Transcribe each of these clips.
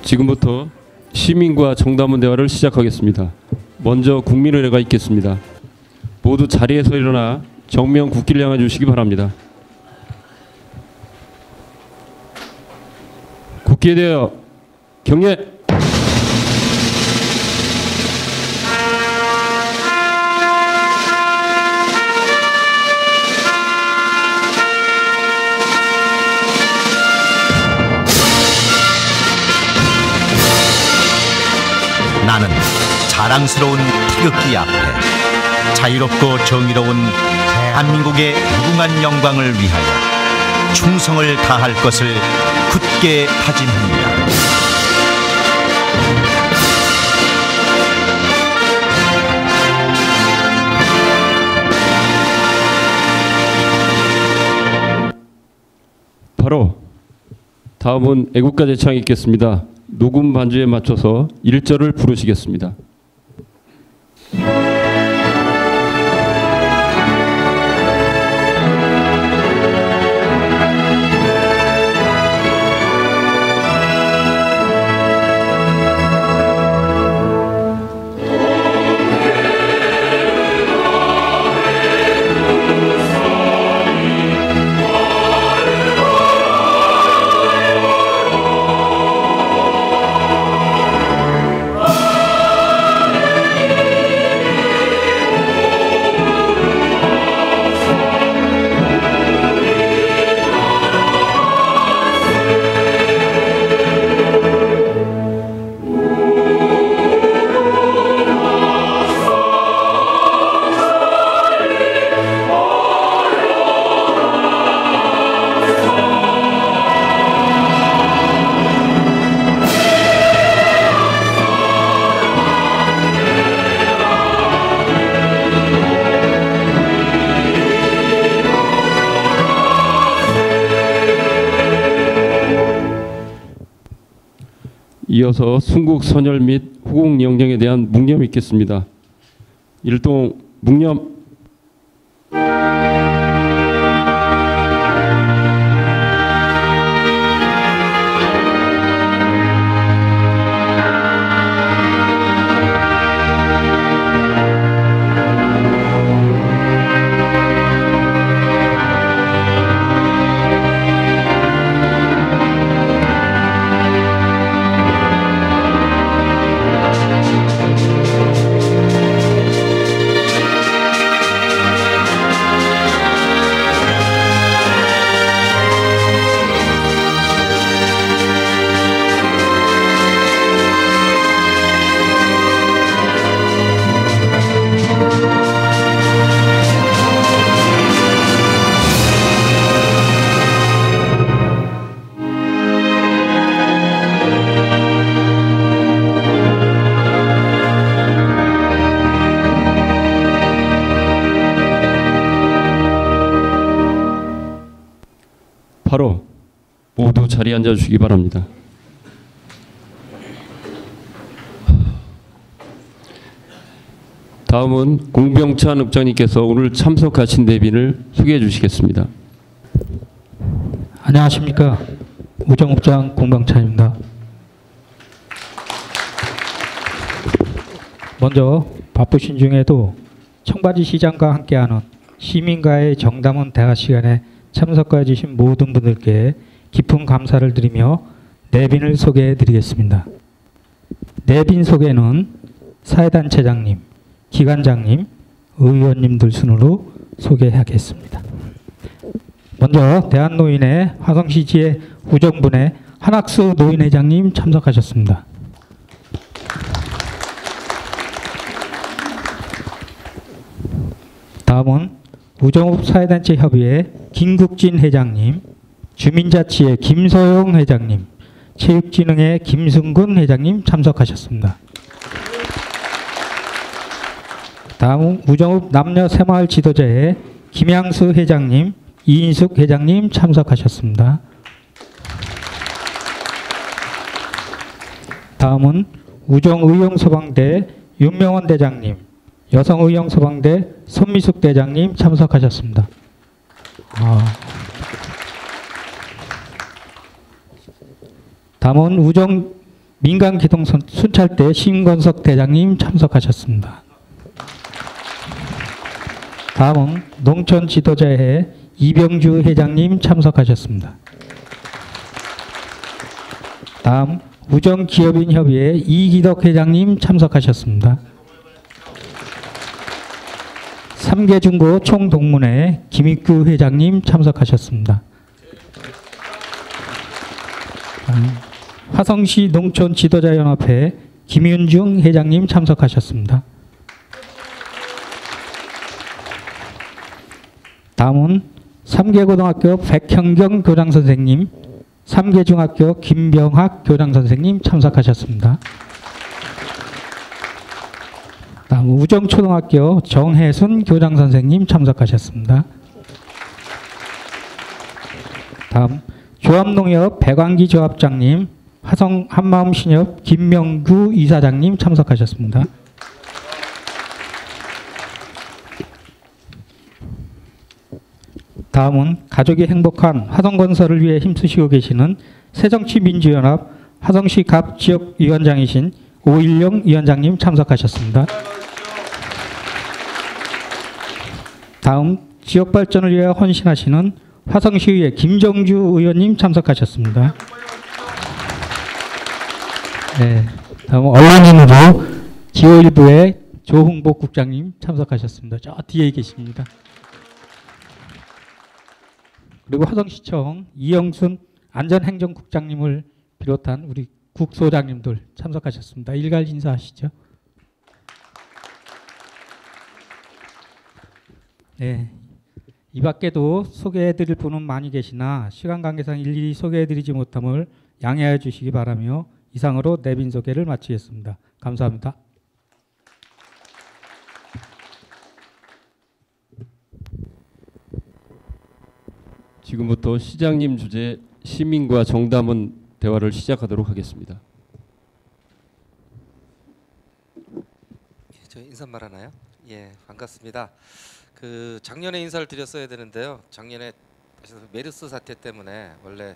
지금부터 시민과 정담원 대화를 시작하겠습니다. 먼저 국민의례가 있겠습니다. 모두 자리에서 일어나 정면 국기를 향해 주시기 바랍니다. 국기에 대하여 경례! 나는 자랑스러운 태극기 앞에 자유롭고 정의로운 대한민국의 무궁한 영광을 위하여 충성을 다할 것을 굳게 다짐합니다. 바로 다음은 애국가 제창이 있겠습니다. 녹음 반주에 맞춰서 1절을 부르시겠습니다. 이어서 순국 선열 및 후국 영령에 대한 묵념이 있겠습니다. 일동 묵념. 바로 모두 자리에 앉아 주시기 바랍니다. 다음은 공병찬 읍장님께서 오늘 참석하신 대빈을 소개해 주시겠습니다. 안녕하십니까. 우정읍장 공병찬입니다. 먼저 바쁘신 중에도 청바지 시장과 함께하는 시민과의 정담원 대화 시간에 참석해 주신 모든 분들께 깊은 감사를 드리며 내빈을 소개해 드리겠습니다. 내빈 소개는 사회단체장님, 기관장님, 의원님들 순으로 소개하겠습니다. 먼저 대한노인회 화성시지회 우정분회 한학수 노인회장님 참석하셨습니다. 다음은 우정읍 사회단체 협의회 김국진 회장님, 주민자치회 김소영 회장님, 체육진흥회 김승근 회장님 참석하셨습니다. 다음은 우정읍 남녀새마을 지도자회 김양수 회장님, 이인숙 회장님 참석하셨습니다. 다음은 우정의용소방대 윤명원 대장님, 여성의용소방대 손미숙 대장님 참석하셨습니다. 다음은 민간기동 순찰대 심건석 대장님 참석하셨습니다. 다음은 농촌지도자회 이병주 회장님 참석하셨습니다. 다음 우정기업인협의회 이기덕 회장님 참석하셨습니다. 삼계중고 총동문회 김익규 회장님 참석하셨습니다. 화성시 농촌지도자연합회 김윤중 회장님 참석하셨습니다. 다음은 삼계고등학교 백형경 교장선생님, 삼계중학교 김병학 교장선생님 참석하셨습니다. 다음 우정초등학교 정혜순 교장선생님 참석하셨습니다. 다음 조합농협 백왕기 조합장님, 화성 한마음신협 김명규 이사장님 참석하셨습니다. 다음은 가족이 행복한 화성건설을 위해 힘쓰시고 계시는 새정치민주연합 화성시 갑지역위원장이신 오일영 위원장님 참석하셨습니다. 다음 지역발전을 위해 헌신하시는 화성시의회 김정주 의원님 참석하셨습니다. 네, 다음 언론인으로 지오일보의 조흥복 국장님 참석하셨습니다. 저 뒤에 계십니다. 그리고 화성시청 이영순 안전행정국장님을 비롯한 우리 국소장님들 참석하셨습니다. 일괄 인사하시죠. 네, 이 밖에도 소개해드릴 분은 많이 계시나 시간 관계상 일일이 소개해드리지 못함을 양해해 주시기 바라며 이상으로 내빈 소개를 마치겠습니다. 감사합니다. 지금부터 시장님 주재 시민과 정담원 대화를 시작하도록 하겠습니다. 저 인사말 하나요? 예, 반갑습니다. 작년에 인사를 드렸어야 되는데요. 작년에 메르스 사태 때문에 원래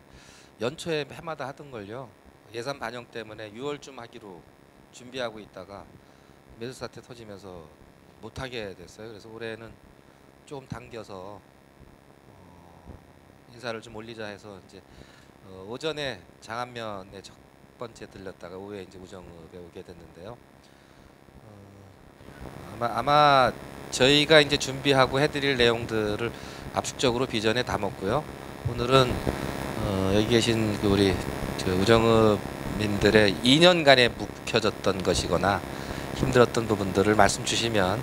연초에 해마다 하던 걸요. 예산 반영 때문에 6월쯤 하기로 준비하고 있다가 메르스 사태 터지면서 못 하게 됐어요. 그래서 올해는 조금 당겨서 인사를 좀 올리자 해서 이제 오전에 장안면에 첫 번째 들렸다가 오후에 이제 우정읍에 오게 됐는데요. 아마 저희가 이제 준비하고 해드릴 내용들을 압축적으로 비전에 담았고요. 오늘은 여기 계신 우리 우정읍민들의 2년간에 묵혀졌던 것이거나 힘들었던 부분들을 말씀 주시면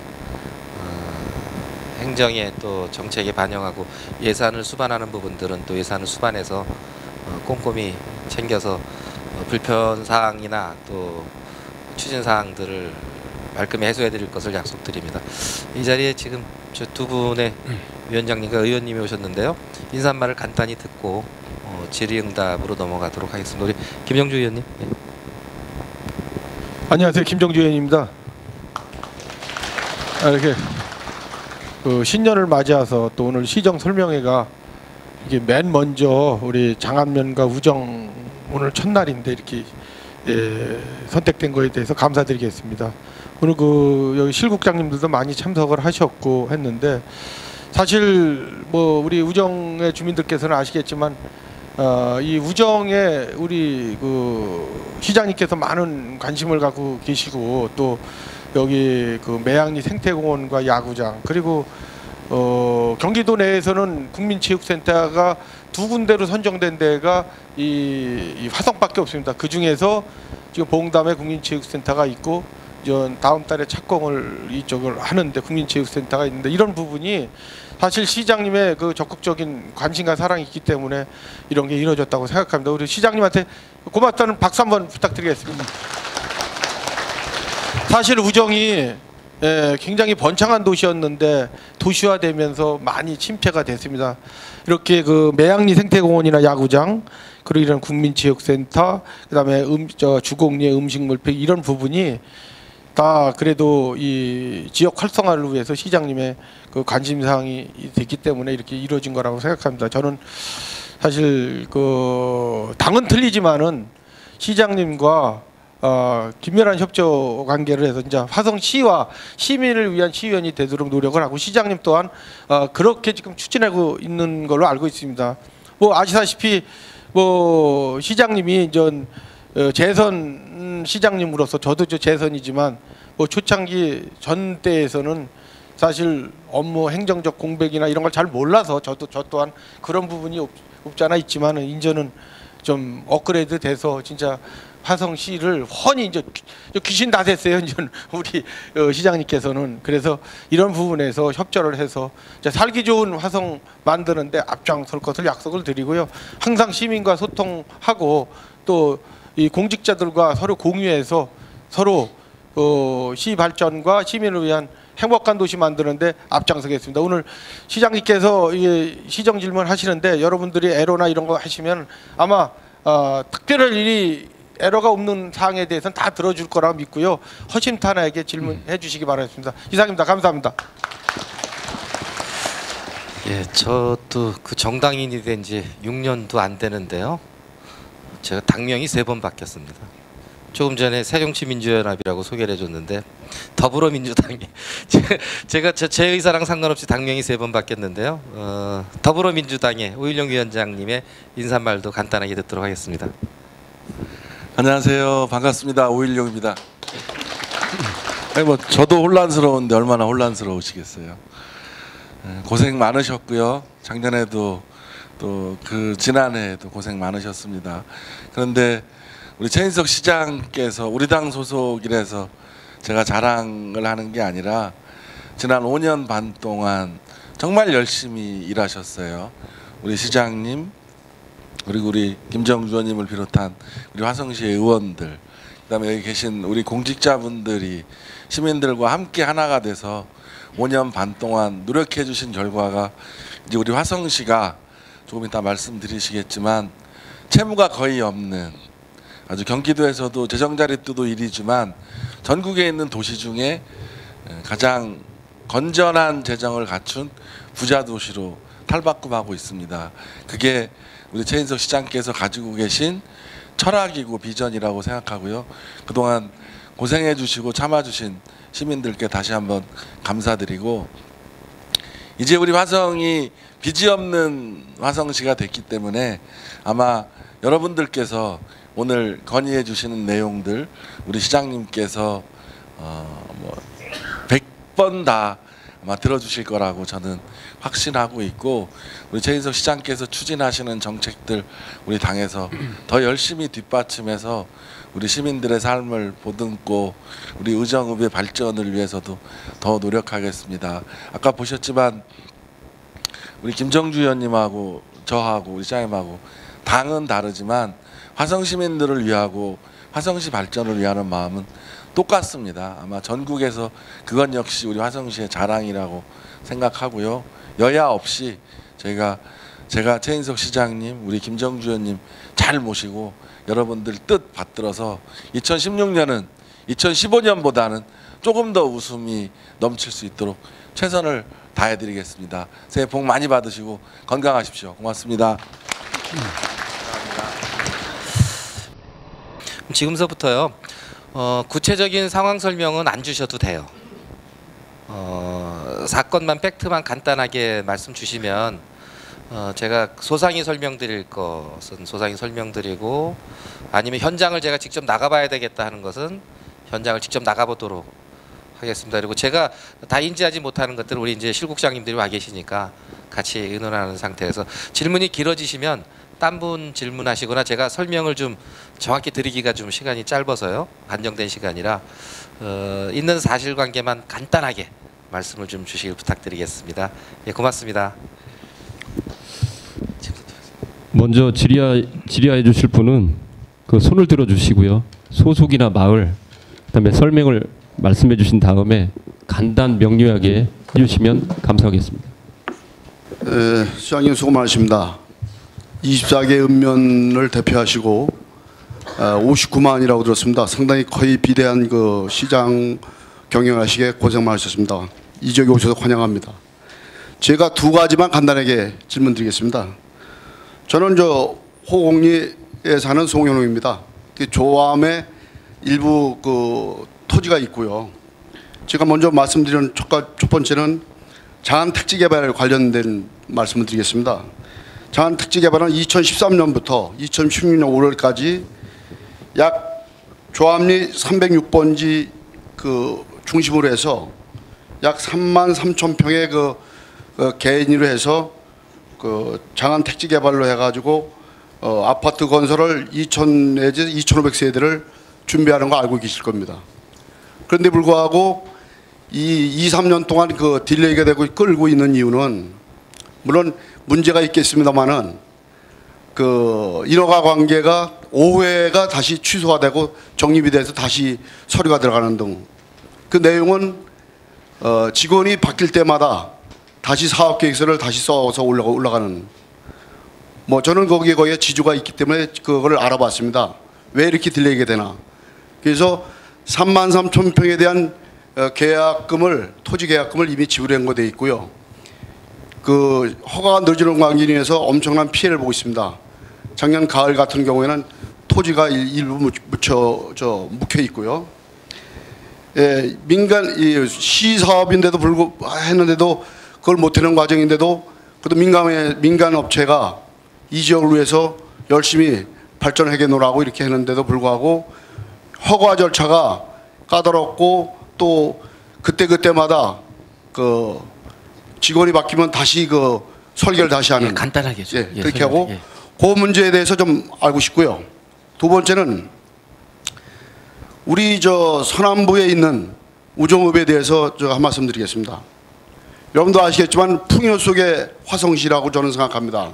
행정에 또 정책에 반영하고 예산을 수반하는 부분들은 또 예산을 수반해서 꼼꼼히 챙겨서 불편 사항이나 또 추진 사항들을 말끔히 해소해 드릴 것을 약속드립니다. 이 자리에 지금 저 두 분의 위원장님과 의원님이 오셨는데요. 인사말을 간단히 듣고 질의응답으로 넘어가도록 하겠습니다. 우리 김정주 의원님. 네. 안녕하세요, 김정주 의원입니다. 이렇게 신년을 맞이해서 또 오늘 시정 설명회가 이게 맨 먼저 우리 장안면과 우정 오늘 첫날인데 이렇게 선택된 거에 대해서 감사드리겠습니다. 오늘 여기 실국장님들도 많이 참석을 하셨고 했는데 사실 뭐 우리 우정의 주민들께서는 아시겠지만 이 우정에 우리 시장님께서 많은 관심을 갖고 계시고 또 여기 매양리 생태공원과 야구장 그리고 경기도 내에서는 국민체육센터가 두 군데로 선정된 데가 이 화성밖에 없습니다. 그 중에서 지금 봉담에 국민체육센터가 있고 다음 달에 착공을 이쪽을 하는데 국민체육센터가 있는데 이런 부분이 사실 시장님의 적극적인 관심과 사랑이 있기 때문에 이런 게 이루어졌다고 생각합니다. 우리 시장님한테 고맙다는 박수 한번 부탁드리겠습니다. 사실 우정이 굉장히 번창한 도시였는데 도시화되면서 많이 침체가 됐습니다. 이렇게 매양리 생태공원이나 야구장 그리고 이런 국민체육센터 그다음에 주공리 음식물팩 이런 부분이 다 그래도 이 지역 활성화를 위해서 시장님의 관심사항이 됐기 때문에 이렇게 이루어진 거라고 생각합니다. 저는 사실 당은 틀리지만은 시장님과 긴밀한 협조 관계를 해서 이제 화성시와 시민을 위한 시의원이 되도록 노력을 하고 시장님 또한 그렇게 지금 추진하고 있는 걸로 알고 있습니다. 뭐 아시다시피 뭐 시장님이 전 재선 시장님으로서 저도 재선이지만 뭐 초창기 전 때에서는 사실 업무 행정적 공백이나 이런 걸 잘 몰라서 저 또한 그런 부분이 없지 않아 있지만 이제는 좀 업그레이드 돼서 진짜 화성시를 훤히 이제 귀신 다 됐어요. 이제 우리 시장님께서는. 그래서 이런 부분에서 협조를 해서 살기 좋은 화성 만드는데 앞장설 것을 약속을 드리고요. 항상 시민과 소통하고 또 이 공직자들과 서로 공유해서 서로 시 발전과 시민을 위한 행복한 도시 만드는데 앞장서겠습니다. 오늘 시장님께서 이게 시정 질문 하시는데 여러분들이 에러나 이런 거 하시면 아마 특별한 일이 에러가 없는 사항에 대해서는 다 들어줄 거라고 믿고요. 허심탄회하게 질문해 주시기 바라겠습니다. 이상입니다. 감사합니다. 예, 저도 그 정당인이 된 지 6년도 안 되는데요. 제가 당명이 3번 바뀌었습니다. 조금 전에 새정치민주연합이라고 소개를 해줬는데 더불어민주당이 제가 제 의사랑 상관없이 당명이 3번 바뀌었는데요. 더불어민주당의 오일영 위원장님의 인사말도 간단하게 듣도록 하겠습니다. 안녕하세요. 반갑습니다. 오일영입니다. 뭐 저도 혼란스러운데 얼마나 혼란스러우시겠어요. 고생 많으셨고요. 작년에도 또 그 지난해에도 고생 많으셨습니다. 그런데 우리 최인석 시장께서 우리 당 소속이라서 제가 자랑을 하는 게 아니라 지난 5년 반 동안 정말 열심히 일하셨어요. 우리 시장님 그리고 우리 김정주 의원님을 비롯한 우리 화성시의 의원들, 그다음에 여기 계신 우리 공직자분들이 시민들과 함께 하나가 돼서 5년 반 동안 노력해 주신 결과가 이제 우리 화성시가 조금 이따 말씀드리시겠지만 채무가 거의 없는, 아주 경기도에서도 재정자립도도 1위지만 전국에 있는 도시 중에 가장 건전한 재정을 갖춘 부자 도시로 탈바꿈하고 있습니다. 그게 우리 최인석 시장께서 가지고 계신 철학이고 비전이라고 생각하고요. 그동안 고생해 주시고 참아 주신 시민들께 다시 한번 감사드리고, 이제 우리 화성이 빚이 없는 화성시가 됐기 때문에 아마 여러분들께서 오늘 건의해 주시는 내용들 우리 시장님께서 뭐 100번 다 아마 들어주실 거라고 저는 확신하고 있고, 우리 최인석 시장께서 추진하시는 정책들 우리 당에서 더 열심히 뒷받침해서 우리 시민들의 삶을 보듬고 우리 의정읍의 발전을 위해서도 더 노력하겠습니다. 아까 보셨지만 우리 김정주 의원님하고 저하고 우리 시장님하고 당은 다르지만 화성 시민들을 위하고 화성시 발전을 위하는 마음은 똑같습니다. 아마 전국에서 그건 역시 우리 화성시의 자랑이라고 생각하고요. 여야 없이 제가 최인석 시장님, 우리 김정주 의원님 잘 모시고 여러분들 뜻 받들어서 2016년은 2015년보다는 조금 더 웃음이 넘칠 수 있도록 최선을 다해드리겠습니다. 새해 복 많이 받으시고 건강하십시오. 고맙습니다. 지금서부터요. 구체적인 상황 설명은 안 주셔도 돼요. 사건만 팩트만 간단하게 말씀 주시면 제가 소상히 설명드릴 것은 소상히 설명드리고, 아니면 현장을 제가 직접 나가봐야 되겠다 하는 것은 현장을 직접 나가보도록 하겠습니다. 그리고 제가 다 인지하지 못하는 것들은 우리 이제 실국장님들이 와 계시니까 같이 의논하는 상태에서 질문이 길어지시면 딴 분 질문하시거나 제가 설명을 좀 정확히 드리기가 좀 시간이 짧아서요. 한정된 시간이라 있는 사실관계만 간단하게 말씀을 좀 주시길 부탁드리겠습니다. 예, 고맙습니다. 먼저 질의해 주실 분은 그 손을 들어 주시고요. 소속이나 마을, 그다음에 설명을 말씀해 주신 다음에 간단 명료하게 해주시면 감사하겠습니다. 시장님 수고 많으십니다. 24개 읍면을 대표하시고 59만이라고 들었습니다. 상당히 거의 비대한 그 시장 경영하시기에 고생 많으셨습니다. 이 지역에 오셔서 환영합니다. 제가 두 가지만 간단하게 질문드리겠습니다. 저는 호곡리에 사는 송현웅입니다. 조암에 일부 그 토지가 있고요. 제가 먼저 말씀드린 첫 번째는 장안 택지 개발 관련된 말씀을 드리겠습니다. 장안 택지 개발은 2013년부터 2016년 5월까지 약 조합리 306번지 그 중심으로 해서 약 3만 3천 평의 그 개인으로 해서 그 장안 택지 개발로 해가지고 아파트 건설을 2,000 내지 2,500세대를 준비하는 거 알고 계실 겁니다. 그런데 불구하고 이 2, 3년 동안 그 딜레이가 되고 끌고 있는 이유는 물론 문제가 있겠습니다만은 그 인허가 관계가 5회가 다시 취소가 되고 정립이 돼서 다시 서류가 들어가는 등 그 내용은 직원이 바뀔 때마다 다시 사업 계획서를 다시 써서 올라가는 뭐 저는 거기에 지주가 있기 때문에 그걸 알아봤습니다. 왜 이렇게 딜레이가 되나. 그래서 3만 3천 평에 대한 계약금을 토지 계약금을 이미 지불한 거 돼 있고요. 그 허가가 늦어지는 관계로 인해서 엄청난 피해를 보고 있습니다. 작년 가을 같은 경우에는 토지가 일부 묵혀 있고요. 예, 시 사업인데도 했는데도 그걸 못하는 과정인데도 그래도 민간 업체가 이 지역을 위해서 열심히 발전해 놓으라고 이렇게 했는데도 불구하고 허가 절차가 까다롭고 또 그때마다 그 직원이 바뀌면 다시 그 설계를 다시 하는 간단하게 좀. 그렇게 하고 그 문제에 대해서 좀 알고 싶고요. 두 번째는 우리 저 서남부에 있는 우정읍에 대해서 제가 한 말씀 드리겠습니다. 여러분도 아시겠지만 풍요 속의 화성시라고 저는 생각합니다.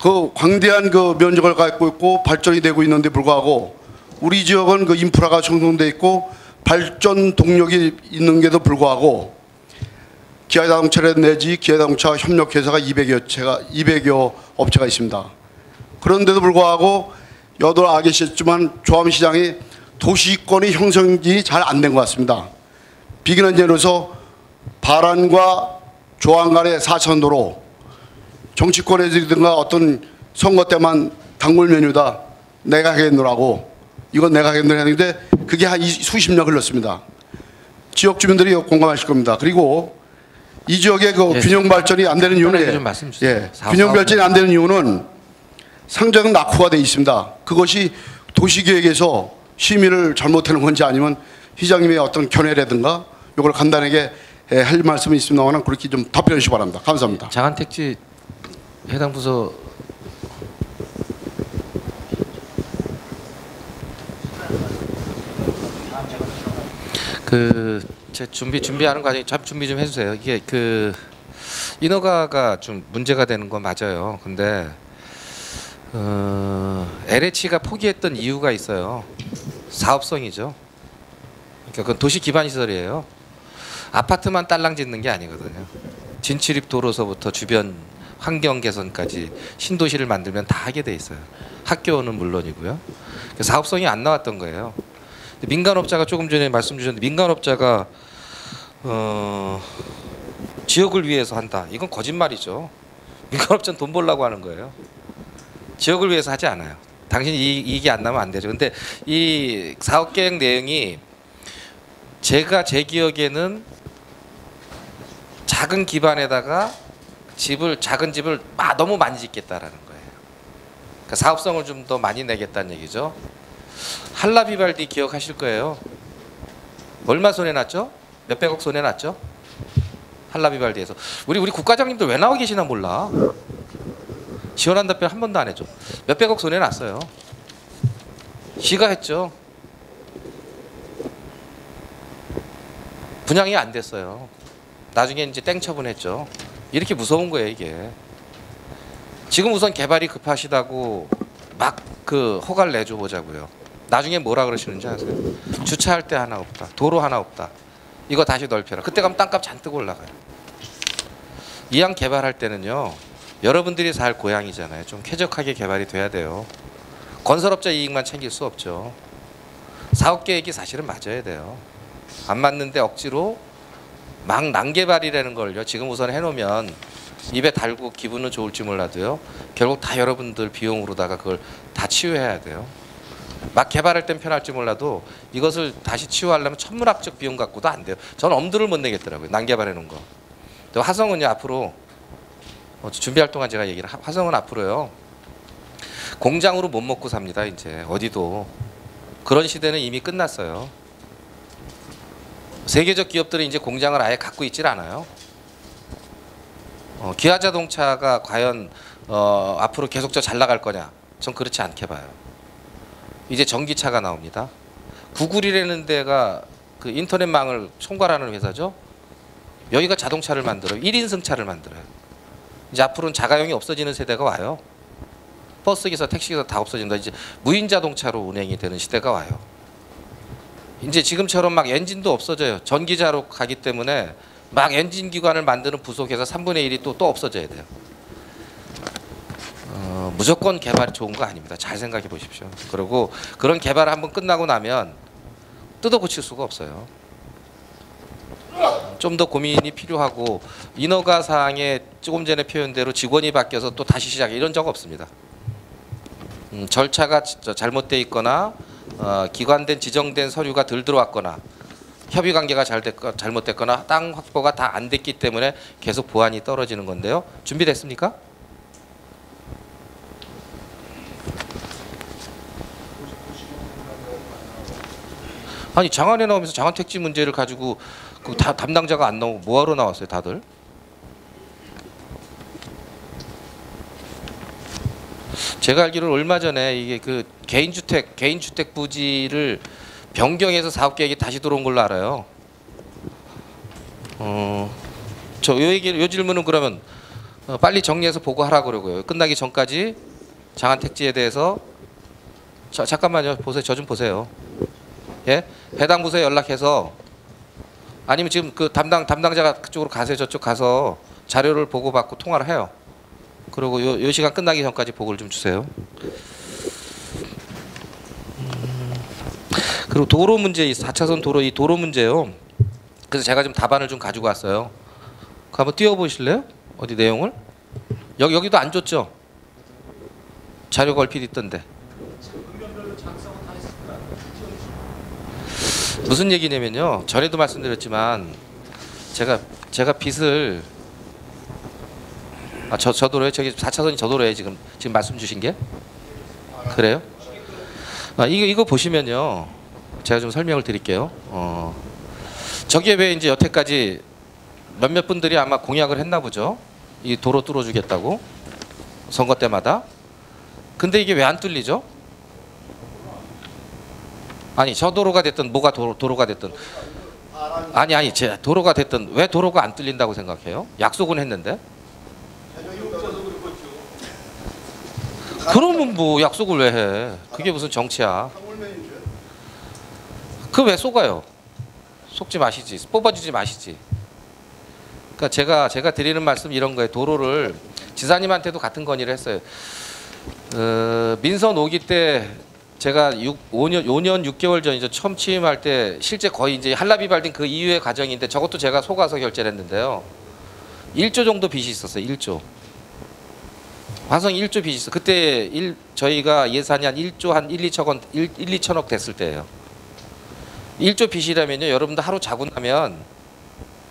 그 광대한 그 면적을 갖고 있고 발전이 되고 있는데 불구하고 우리 지역은 그 인프라가 형성돼 있고 발전 동력이 있는 게도 불구하고 기아자동차 내지 기아자동차 협력회사가 200여 업체가 있습니다. 그런데도 불구하고 여도 알겠지만 조합시장이 도시권의 형성이 잘 안 된 것 같습니다. 비근한 예로서 바란과 조항 간의 사천도로 정치권에서든가 어떤 선거 때만 단골 메뉴다 내가 하겠노라고 이건 내가 하겠노라 했는데 그게 한 수십 년 흘렀습니다. 지역 주민들이 공감하실 겁니다. 그리고 이 지역의 그 균형 발전이 안 되는 이유는 균형 발전이 안 되는 이유는 상장 낙후가 돼 있습니다. 그것이 도시계획에서 심의를 잘못하는 건지 아니면 시장님의 어떤 견해라든가 이걸 간단하게 할 말씀이 있습니다만 그렇게 좀 답변해 주시기 바랍니다. 감사합니다. 장안 택지 해당 부서 제 준비하는 과정에 참 준비 좀 해주세요. 이게 그 인허가가 좀 문제가 되는 건 맞아요. 근데 LH가 포기했던 이유가 있어요. 사업성이죠. 그러니까 그건 도시 기반 시설이에요. 아파트만 딸랑 짓는 게 아니거든요. 진출입 도로서부터 주변 환경 개선까지 신도시를 만들면 다 하게 돼 있어요. 학교는 물론이고요. 사업성이 안 나왔던 거예요. 민간업자가 조금 전에 말씀 주셨는데 민간업자가 지역을 위해서 한다. 이건 거짓말이죠. 민간업자는 돈 벌려고 하는 거예요. 지역을 위해서 하지 않아요. 당신 이익이 안 나면 안 되죠. 근데 이 사업계획 내용이 제 기억에는 작은 기반에다가 작은 집을 너무 많이 짓겠다라는 거예요. 그러니까 사업성을 좀 더 많이 내겠다는 얘기죠. 한라비발디 기억하실 거예요. 얼마 손해났죠? 몇백억 손해났죠? 한라비발디에서 우리 국가장님들 왜 나와 계시나 몰라. 시원한 답변 한 번도 안 해줘. 몇백억 손해났어요. 시가 했죠. 분양이 안 됐어요. 나중에 이제 땡 처분했죠. 이렇게 무서운 거예요 이게. 지금 우선 개발이 급하시다고 막 그 허가를 내줘 보자고요. 나중에 뭐라 그러시는지 아세요? 주차할 데 하나 없다. 도로 하나 없다. 이거 다시 넓혀라. 그때 가면 땅값 잔뜩 올라가요. 이왕 개발할 때는요. 여러분들이 살 고향이잖아요. 좀 쾌적하게 개발이 돼야 돼요. 건설업자 이익만 챙길 수 없죠. 사업계획이 사실은 맞아야 돼요. 안 맞는데 억지로 막 난개발이라는 걸요. 지금 우선 해놓으면 입에 달고 기분은 좋을지 몰라도요. 결국 다 여러분들 비용으로다가 그걸 다 치유해야 돼요. 막 개발할 땐 편할지 몰라도 이것을 다시 치유하려면 천문학적 비용 갖고도 안 돼요. 저는 엄두를 못 내겠더라고요. 난개발해 놓은 거. 또 화성은요 앞으로 준비할 동안 제가 얘기를 화성은 앞으로요 공장으로 못 먹고 삽니다. 이제 어디도 그런 시대는 이미 끝났어요. 세계적 기업들이 이제 공장을 아예 갖고 있질 않아요. 기아자동차가 과연 앞으로 계속 잘 나갈 거냐? 전 그렇지 않게 봐요. 이제 전기차가 나옵니다. 구글이라는 데가 그 인터넷망을 총괄하는 회사죠. 여기가 자동차를 만들어요. 1인승차를 만들어요. 이제 앞으로는 자가용이 없어지는 세대가 와요. 버스기사, 택시기사 다 없어진다. 이제 무인 자동차로 운행이 되는 시대가 와요. 이제 지금처럼 막 엔진도 없어져요. 전기자로 가기 때문에 막 엔진 기관을 만드는 부속회사 3분의 1이 또 없어져야 돼요. 무조건 개발이 좋은 거 아닙니다. 잘 생각해 보십시오. 그리고 그런 개발을 한번 끝나고 나면 뜯어 고칠 수가 없어요. 좀 더 고민이 필요하고 인허가사항에 조금 전에 표현대로 직원이 바뀌어서 또 다시 시작해 이런 적 없습니다. 절차가 잘못돼 있거나 기관된 지정된 서류가 덜 들어왔거나 협의 관계가 잘못됐거나 땅 확보가 다 안 됐기 때문에 계속 보안이 떨어지는 건데요. 준비됐습니까? 아니 장안에 나오면서 장안 택지 문제를 가지고 그 담당자가 안 나오고 뭐하러 나왔어요, 다들? 제가 알기로는 얼마 전에 이게 그 개인주택 부지를 변경해서 사업 계획이 다시 들어온 걸로 알아요. 요 질문은 그러면 빨리 정리해서 보고하라 그러고요. 끝나기 전까지 장안 택지에 대해서 잠깐만요. 보세요. 저 좀 보세요. 예? 해당 부서에 연락해서 아니면 지금 그 담당자가 그쪽으로 가세요. 저쪽 가서 자료를 보고받고 통화를 해요. 그리고 요 시간 끝나기 전까지 보고를 좀 주세요. 그리고 도로 문제, 4차선 도로 이 도로 문제요. 그래서 제가 좀 답안을 좀 가지고 왔어요. 그거 한번 띄워보실래요? 어디 내용을? 여기도 안 줬죠? 자료가 얼핏 있던데. 무슨 얘기냐면요. 전에도 말씀드렸지만 제가 빚을 저 도로에 저기 4차선이 저 도로에 지금 말씀 주신 게 그래요? 이거 보시면요. 제가 좀 설명을 드릴게요. 저기에 왜 이제 여태까지 몇몇 분들이 아마 공약을 했나 보죠. 이 도로 뚫어주겠다고 선거 때마다. 근데 이게 왜 안 뚫리죠? 아니 저 도로가 됐든 뭐가 도로가 됐든 아니 제 도로가 됐든 왜 도로가 안 뚫린다고 생각해요? 약속은 했는데. 그러면 뭐 약속을 왜 해? 그게 무슨 정치야? 그 왜 속아요? 속지 마시지. 뽑아주지 마시지. 그러니까 제가 드리는 말씀 이런 거예요. 도로를 지사님한테도 같은 건의를 했어요. 민선 5기 때 제가 5년 6개월 전이죠. 처음 취임할 때 실제 거의 이제 한라비발딘 그 이후의 과정인데 저것도 제가 속아서 결제를 했는데요. 1조 정도 빚이 있었어요. 1조. 화성 1조 빚이 있어. 그때 저희가 예산이 한 1조 한 1, 2천억 됐을 때예요. 1조 빚이라면요. 여러분들 하루 자고 나면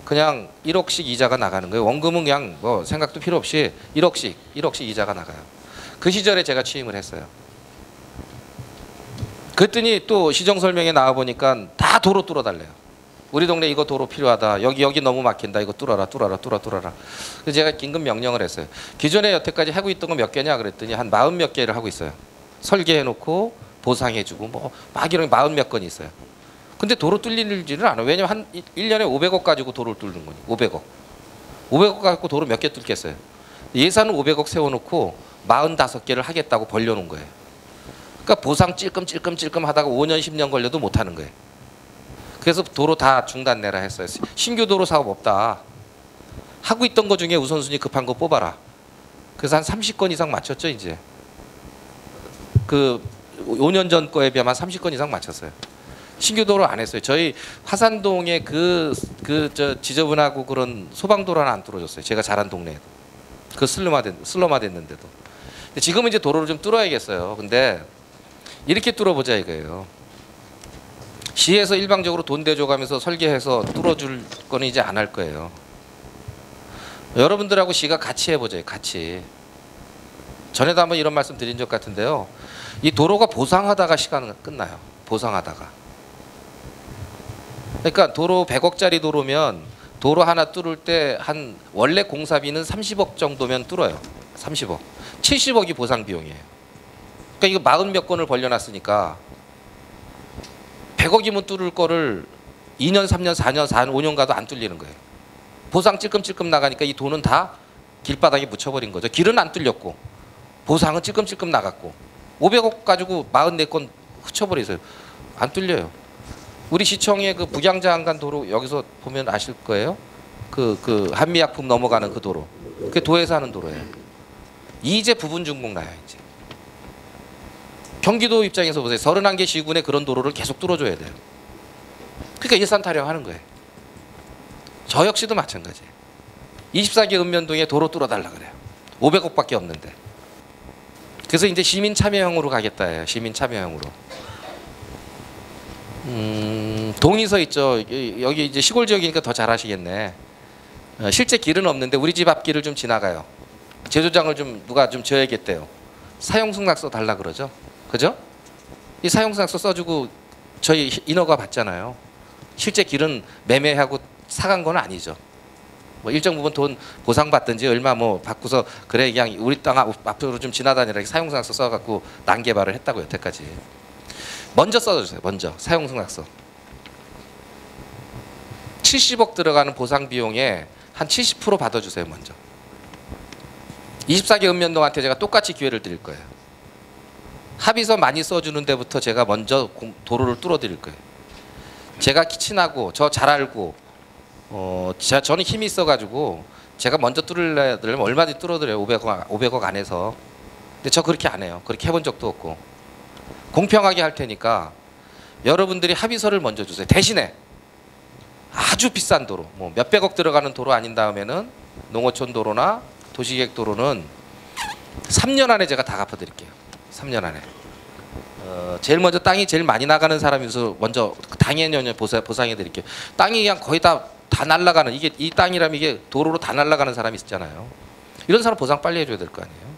그냥 1억씩 이자가 나가는 거예요. 원금은 그냥 뭐 생각도 필요 없이 1억씩 이자가 나가요. 그 시절에 제가 취임을 했어요. 그랬더니 또 시정 설명에 나와 보니까 다 도로 뚫어달래요. 우리 동네 이거 도로 필요하다. 여기 너무 막힌다. 이거 뚫어라. 그래서 제가 긴급 명령을 했어요. 기존에 여태까지 하고 있던 거 몇 개냐 그랬더니 한 40 몇 개를 하고 있어요. 설계해놓고 보상해주고 뭐 막 이런 40 몇 건이 있어요. 근데 도로 뚫리지는 않아요. 왜냐면 한 1년에 500억 가지고 도로를 뚫는 거니. 500억 갖고 도로 몇 개 뚫겠어요. 예산은 500억 세워놓고 45개를 하겠다고 벌려놓은 거예요. 그러니까 보상 찔끔 하다가 5년 10년 걸려도 못하는 거예요. 그래서 도로 다 중단 내라 했어요. 신규 도로 사업 없다. 하고 있던 거 중에 우선순위 급한 거 뽑아라. 그래서 한 30건 이상 맞췄죠 이제. 그 5년 전 거에 비하면 한 30건 이상 맞췄어요. 신규 도로 안 했어요. 저희 화산동에 저 지저분하고 그런 소방도로는 안 뚫어줬어요. 제가 자란 동네에. 그 슬럼화 됐는데도. 근데 지금은 이제 도로를 좀 뚫어야겠어요. 근데 이렇게 뚫어보자 이거예요. 시에서 일방적으로 돈 대줘가면서 설계해서 뚫어줄 거는 이제 안 할 거예요. 여러분들하고 시가 같이 해보자요. 같이. 전에도 한번 이런 말씀 드린 적 같은데요. 이 도로가 보상하다가 시간은 끝나요. 보상하다가. 그러니까 도로 100억짜리 도로면 도로 하나 뚫을 때 한 원래 공사비는 30억 정도면 뚫어요. 30억. 70억이 보상 비용이에요. 그러니까 이거 40 몇 건을 벌려놨으니까 100억이면 뚫을 거를 2년, 3년, 4년, 5년 가도 안 뚫리는 거예요. 보상 찔끔찔끔 나가니까 이 돈은 다 길바닥에 묻혀버린 거죠. 길은 안 뚫렸고 보상은 찔끔찔끔 나갔고 500억 가지고 44건 흩쳐버리세요. 안 뚫려요. 우리 시청의 그 북양장간 도로 여기서 보면 아실 거예요. 그 한미약품 넘어가는 그 도로. 그게 도에서 하는 도로예요. 이제 부분 중복 나요. 이제. 경기도 입장에서 보세요. 31개 시군에 그런 도로를 계속 뚫어줘야 돼요. 그러니까 예산 타령하는 거예요. 저 역시도 마찬가지예요. 24개 읍면동에 도로 뚫어달라 그래요. 500억밖에 없는데. 그래서 이제 시민 참여형으로 가겠다예요. 시민 참여형으로. 동의서 있죠. 여기 이제 시골 지역이니까 더 잘하시겠네. 실제 길은 없는데 우리 집 앞길을 좀 지나가요. 제조장을 좀 누가 좀 지어야겠대요. 사용승낙서 달라 그러죠. 그죠? 이 사용승낙서 써주고 저희 인허가 받잖아요. 실제 길은 매매하고 사간 건 아니죠. 뭐 일정 부분 돈 보상받든지 얼마 뭐 받고서 그래 그냥 우리 땅 앞으로 좀 지나다니라 사용승낙서 써갖고 난개발을 했다고 여태까지. 먼저 써주세요. 먼저 사용승낙서. 70억 들어가는 보상 비용에 한 70% 받아주세요. 먼저. 24개 읍면동한테 제가 똑같이 기회를 드릴 거예요. 합의서 많이 써주는 데부터 제가 먼저 도로를 뚫어드릴 거예요. 제가 친하고 저 잘 알고 저는 힘이 있어가지고 제가 먼저 뚫으려면 얼마든지 뚫어드려요. 500억 안에서. 근데 저 그렇게 안 해요. 그렇게 해본 적도 없고. 공평하게 할 테니까 여러분들이 합의서를 먼저 주세요. 대신에 아주 비싼 도로, 뭐 몇백억 들어가는 도로 아닌 다음에는 농어촌 도로나 도시계획 도로는 3년 안에 제가 다 갚아드릴게요. 3년 안에. 제일 먼저 땅이 제일 많이 나가는 사람이서 먼저 당연히 보상해드릴게요. 땅이 그냥 거의 다 날라가는 이게 이 땅이라면 이게 도로로 다 날라가는 사람이 있잖아요. 이런 사람 보상 빨리 해줘야 될 거 아니에요.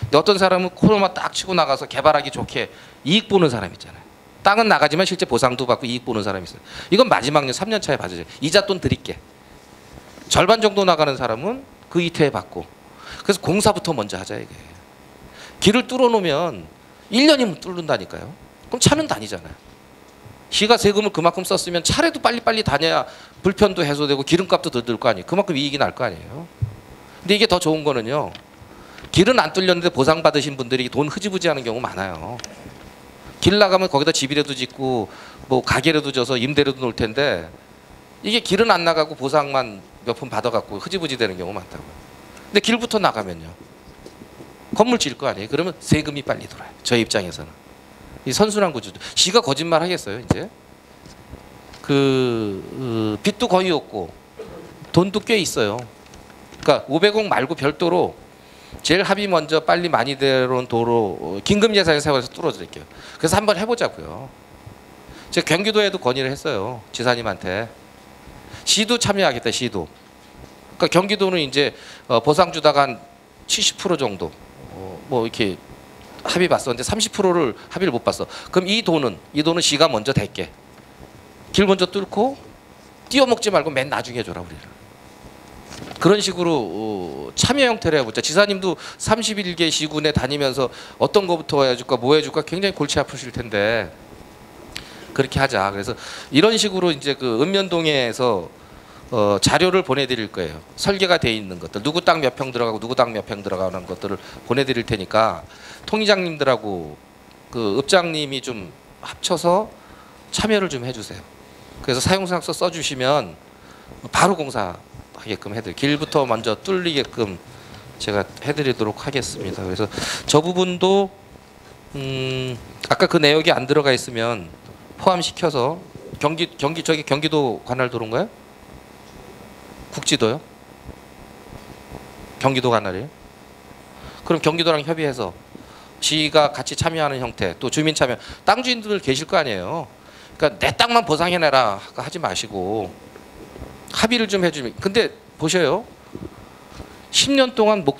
근데 어떤 사람은 코로나 딱 치고 나가서 개발하기 좋게 이익 보는 사람 있잖아요. 땅은 나가지만 실제 보상도 받고 이익 보는 사람이 있어요. 이건 마지막 년 3년 차에 받으세요. 이자 돈 드릴게. 절반 정도 나가는 사람은 그 이태에 받고. 그래서 공사부터 먼저 하자 이게. 길을 뚫어놓으면 1년이면 뚫는다니까요. 그럼 차는 다니잖아요. 시가 세금을 그만큼 썼으면 차라도 빨리빨리 다녀야 불편도 해소되고 기름값도 더 들 거 아니에요. 그만큼 이익이 날 거 아니에요. 근데 이게 더 좋은 거는요. 길은 안 뚫렸는데 보상받으신 분들이 돈 흐지부지 하는 경우 많아요. 길 나가면 거기다 집이라도 짓고 뭐 가게라도 져서 임대료도 놓을 텐데 이게 길은 안 나가고 보상만 몇 푼 받아갖고 흐지부지 되는 경우 많다고요. 근데 길부터 나가면요. 건물 지을 거 아니에요. 그러면 세금이 빨리 돌아요. 저희 입장에서는. 이 선순환 구조도. 시가 거짓말 하겠어요. 이제. 빚도 거의 없고 돈도 꽤 있어요. 그러니까 500억 말고 별도로 제일 합의 먼저 빨리 많이 들어온 도로 긴급 예산을 세워서 뚫어드릴게요. 그래서 한번 해보자고요. 제가 경기도에도 건의를 했어요. 지사님한테. 시도 참여하겠다. 시도. 그러니까 경기도는 이제 보상 주다가 한 70% 정도 뭐 이렇게 합의 봤었는데 30%를 합의를 못 봤어. 그럼 이 돈은 시가 먼저 댈게. 길 먼저 뚫고 띄어먹지 말고 맨 나중에 줘라 우리를. 그런 식으로 참여 형태를 해보자. 지사님도 31개 시군에 다니면서 어떤 거부터 해줄까 뭐 해줄까 굉장히 골치 아프실 텐데 그렇게 하자. 그래서 이런 식으로 이제 그 읍면동에서 자료를 보내드릴 거예요. 설계가 돼 있는 것들, 누구 땅 몇 평 들어가고 누구 땅 몇 평 들어가는 것들을 보내드릴 테니까 통이장님들하고 그 읍장님이 좀 합쳐서 참여를 좀 해주세요. 그래서 사용승낙서 써주시면 바로 공사하게끔 해드릴. 길부터 먼저 뚫리게끔 제가 해드리도록 하겠습니다. 그래서 저 부분도 아까 그 내역이 안 들어가 있으면 포함시켜서 경기도 관할 도로인가요? 국지도요? 경기도 관할이에요? 그럼 경기도랑 협의해서 지가 같이 참여하는 형태, 또 주민 참여, 땅 주인들 계실 거 아니에요. 그러니까 내 땅만 보상해내라 하지 마시고 합의를 좀 해주면. 근데 보셔요. 10년 동안 못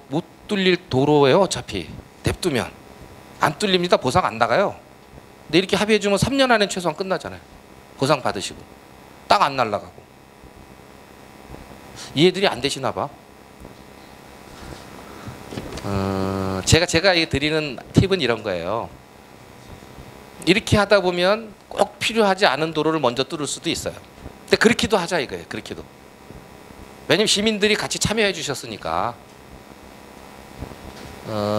뚫릴 도로예요. 어차피 냅두면 안 뚫립니다. 보상 안 나가요. 근데 이렇게 합의해주면 3년 안에 최소한 끝나잖아요. 보상 받으시고 땅 안 날라가고. 이해들이 안 되시나 봐. 제가 드리는 팁은 이런 거예요. 이렇게 하다 보면 꼭 필요하지 않은 도로를 먼저 뚫을 수도 있어요. 근데 그렇게도 하자 이거예요. 그렇게도. 왜냐면 시민들이 같이 참여해 주셨으니까.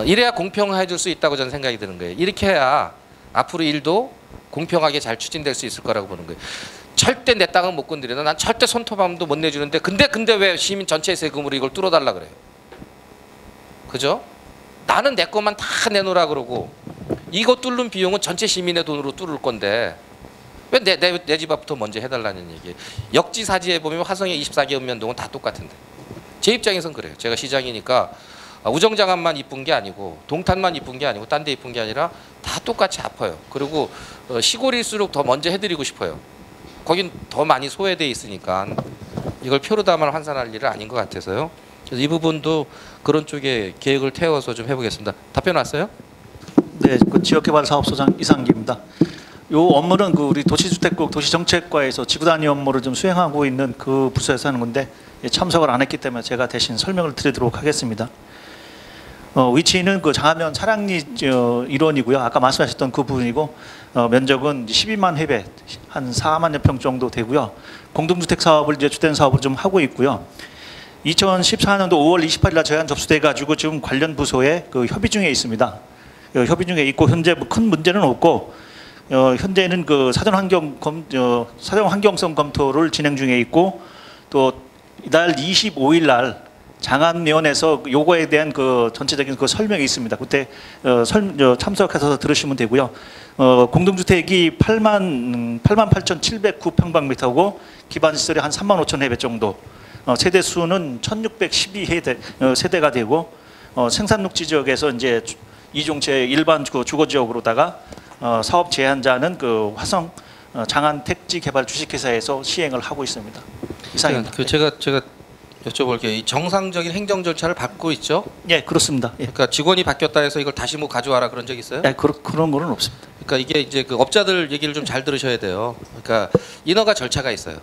이래야 공평해 줄 수 있다고 저는 생각이 드는 거예요. 이렇게 해야 앞으로 일도 공평하게 잘 추진될 수 있을 거라고 보는 거예요. 절대 내 땅은 못 건드린다. 난 절대 손톱함도 못 내주는데 근데 왜 시민 전체 세금으로 이걸 뚫어달라 그래요? 그죠? 나는 내 것만 다 내놓으라 그러고 이거 뚫는 비용은 전체 시민의 돈으로 뚫을 건데 왜 내 집 앞부터 먼저 해달라는 얘기예요. 역지사지에 보면 화성의 24개 읍면동은 다 똑같은데 제 입장에선 그래요. 제가 시장이니까 우정장안만 이쁜 게 아니고 동탄만 이쁜 게 아니고 딴 데 이쁜 게 아니라 다 똑같이 아파요. 그리고 시골일수록 더 먼저 해드리고 싶어요. 거긴 더 많이 소외돼 있으니까 이걸 표로 담아 환산할 일은 아닌 것 같아서요. 그래서 이 부분도 그런 쪽에 계획을 태워서 좀 해보겠습니다. 답변 왔어요? 네, 그 지역개발사업소장 이상기입니다. 이 업무는 그 우리 도시주택국 도시정책과에서 지구 단위 업무를 좀 수행하고 있는 그 부서에서 하는 건데 참석을 안 했기 때문에 제가 대신 설명을 드리도록 하겠습니다. 위치는 그 장하면 차량리 일원이고요. 아까 말씀하셨던 그 부분이고 면적은 12만 회배, 한 4만여 평 정도 되고요. 공동주택 사업을 이제 주된 사업을 좀 하고 있고요. 2014년도 5월 28일 날 제안 접수돼 가지고 지금 관련 부서에 그 협의 중에 있습니다. 협의 중에 있고 현재 뭐 큰 문제는 없고 현재는 그 사전 환경성 검토를 진행 중에 있고 또 이달 25일 날 장안면에서 요거에 대한 그 전체적인 그 설명이 있습니다. 그때 참석해서 들으시면 되고요. 공동주택이 88,709평방미터고 기반시설이 한 35,000회배 정도. 세대 수는 1,612세대가 되고 생산녹지 지역에서 이제 이종체 일반 주거 지역으로다가 사업 제한자는 그 화성 장안 택지 개발 주식회사에서 시행을 하고 있습니다. 이상입니다. 그 제가 여쭤볼게요. 이 정상적인 행정 절차를 밟고 있죠? 예, 그렇습니다. 예. 그러니까 직원이 바뀌었다 해서 이걸 다시 뭐 가져와라 그런 적 있어요? 예, 그런 거는 없습니다. 그러니까 이게 이제 그 업자들 얘기를 좀 잘 들으셔야 돼요. 그러니까 인허가 절차가 있어요.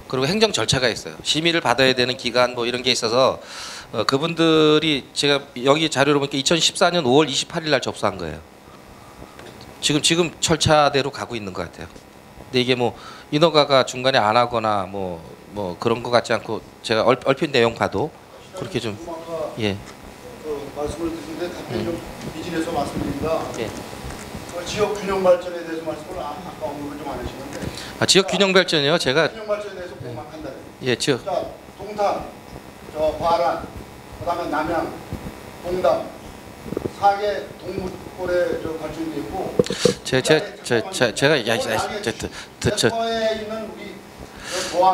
그리고 행정 절차가 있어요. 심의를 받아야 되는 기간 뭐 이런 게 있어서 그분들이 제가 여기 자료를 보니까 2014년 5월 28일 날 접수한 거예요. 지금 절차대로 가고 있는 것 같아요. 근데 이게 뭐 인허가가 중간에 안 하거나 뭐 그런 것 같지 않고 제가 얼핏 내용 봐도 그렇게 좀 예. 그 말씀을 드리는데 답변 좀 비진해서 말씀드립니다. 예. 지역 균형 발전에 대해서 말씀을 아까 언급을 좀 안 하시는데. 지역 균형 발전이요. 제가 균형 발전에 대해서 보면 한다. 예, 지역. 자, 동탄, 과란, 그다음에 남양, 동담 4개 동물골에 발전이 있고.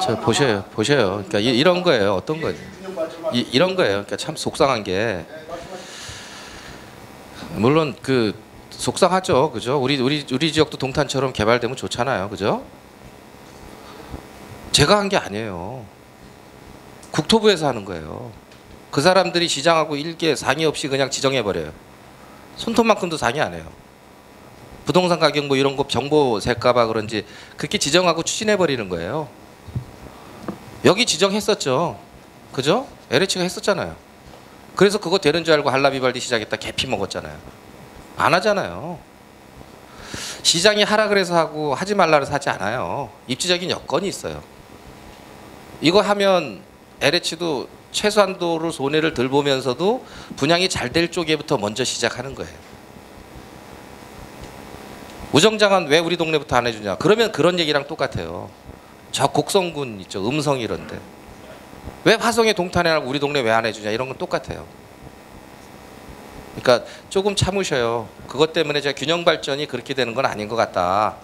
저 보셔요. 그러니까 이런 거예요. 어떤 거예요? 이런 거예요. 그러니까 참 속상한 게 물론 그 속상하죠, 그죠? 우리 지역도 동탄처럼 개발되면 좋잖아요, 그죠? 제가 한 게 아니에요. 국토부에서 하는 거예요. 그 사람들이 시장하고 일개 상의 없이 그냥 지정해 버려요. 손톱만큼도 상의 안 해요. 부동산 가격 뭐 이런 거 정보 셀까봐 그런지 그렇게 지정하고 추진해 버리는 거예요. 여기 지정했었죠, 그죠? LH가 했었잖아요. 그래서 그거 되는 줄 알고 한라비발디 시작했다 개피 먹었잖아요. 안 하잖아요. 시장이 하라 그래서 하고 하지 말라 그래서 하지 않아요. 입지적인 여건이 있어요. 이거 하면 LH도 최소한도로 손해를 덜 보면서도 분양이 잘 될 쪽에부터 먼저 시작하는 거예요. 우정장안 왜 우리 동네부터 안 해주냐? 그러면 그런 얘기랑 똑같아요. 저 곡성군 있죠, 음성 이런데 왜 화성에 동탄에 하고 우리 동네 왜 안 해주냐? 이런 건 똑같아요. 그러니까 조금 참으셔요. 그것 때문에 제가 균형 발전이 그렇게 되는 건 아닌 것 같다.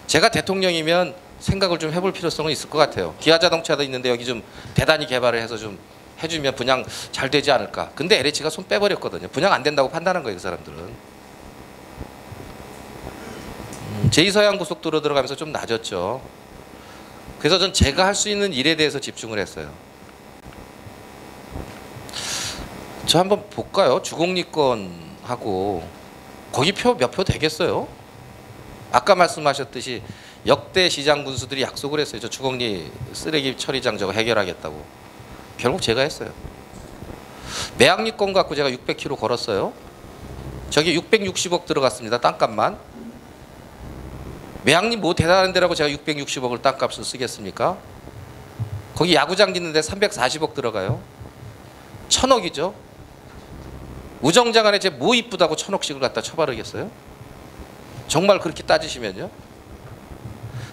제가 대통령이면 생각을 좀 해볼 필요성은 있을 것 같아요. 기아자동차도 있는데 여기 좀 대단히 개발을 해서 좀 해주면 분양 잘 되지 않을까. 근데 LH가 손 빼버렸거든요. 분양 안 된다고 판단한 거예요, 그 사람들은. 제2서해안 고속도로 들어가면서 좀 낮았죠. 그래서 전 제가 할 수 있는 일에 대해서 집중을 했어요. 저 한번 볼까요? 주공리권하고 거기 표 몇 표 되겠어요? 아까 말씀하셨듯이 역대 시장 군수들이 약속을 했어요. 저 주공리 쓰레기 처리장 저거 해결하겠다고. 결국 제가 했어요. 매양리권 갖고 제가 600km 걸었어요. 저기 660억 들어갔습니다. 땅값만. 매양리 뭐 대단한 데라고 제가 660억을 땅값을 쓰겠습니까? 거기 야구장 짓는데 340억 들어가요. 1000억이죠. 우정장안에 제 뭐 이쁘다고 1000억씩을 갖다 쳐바르겠어요? 정말 그렇게 따지시면요.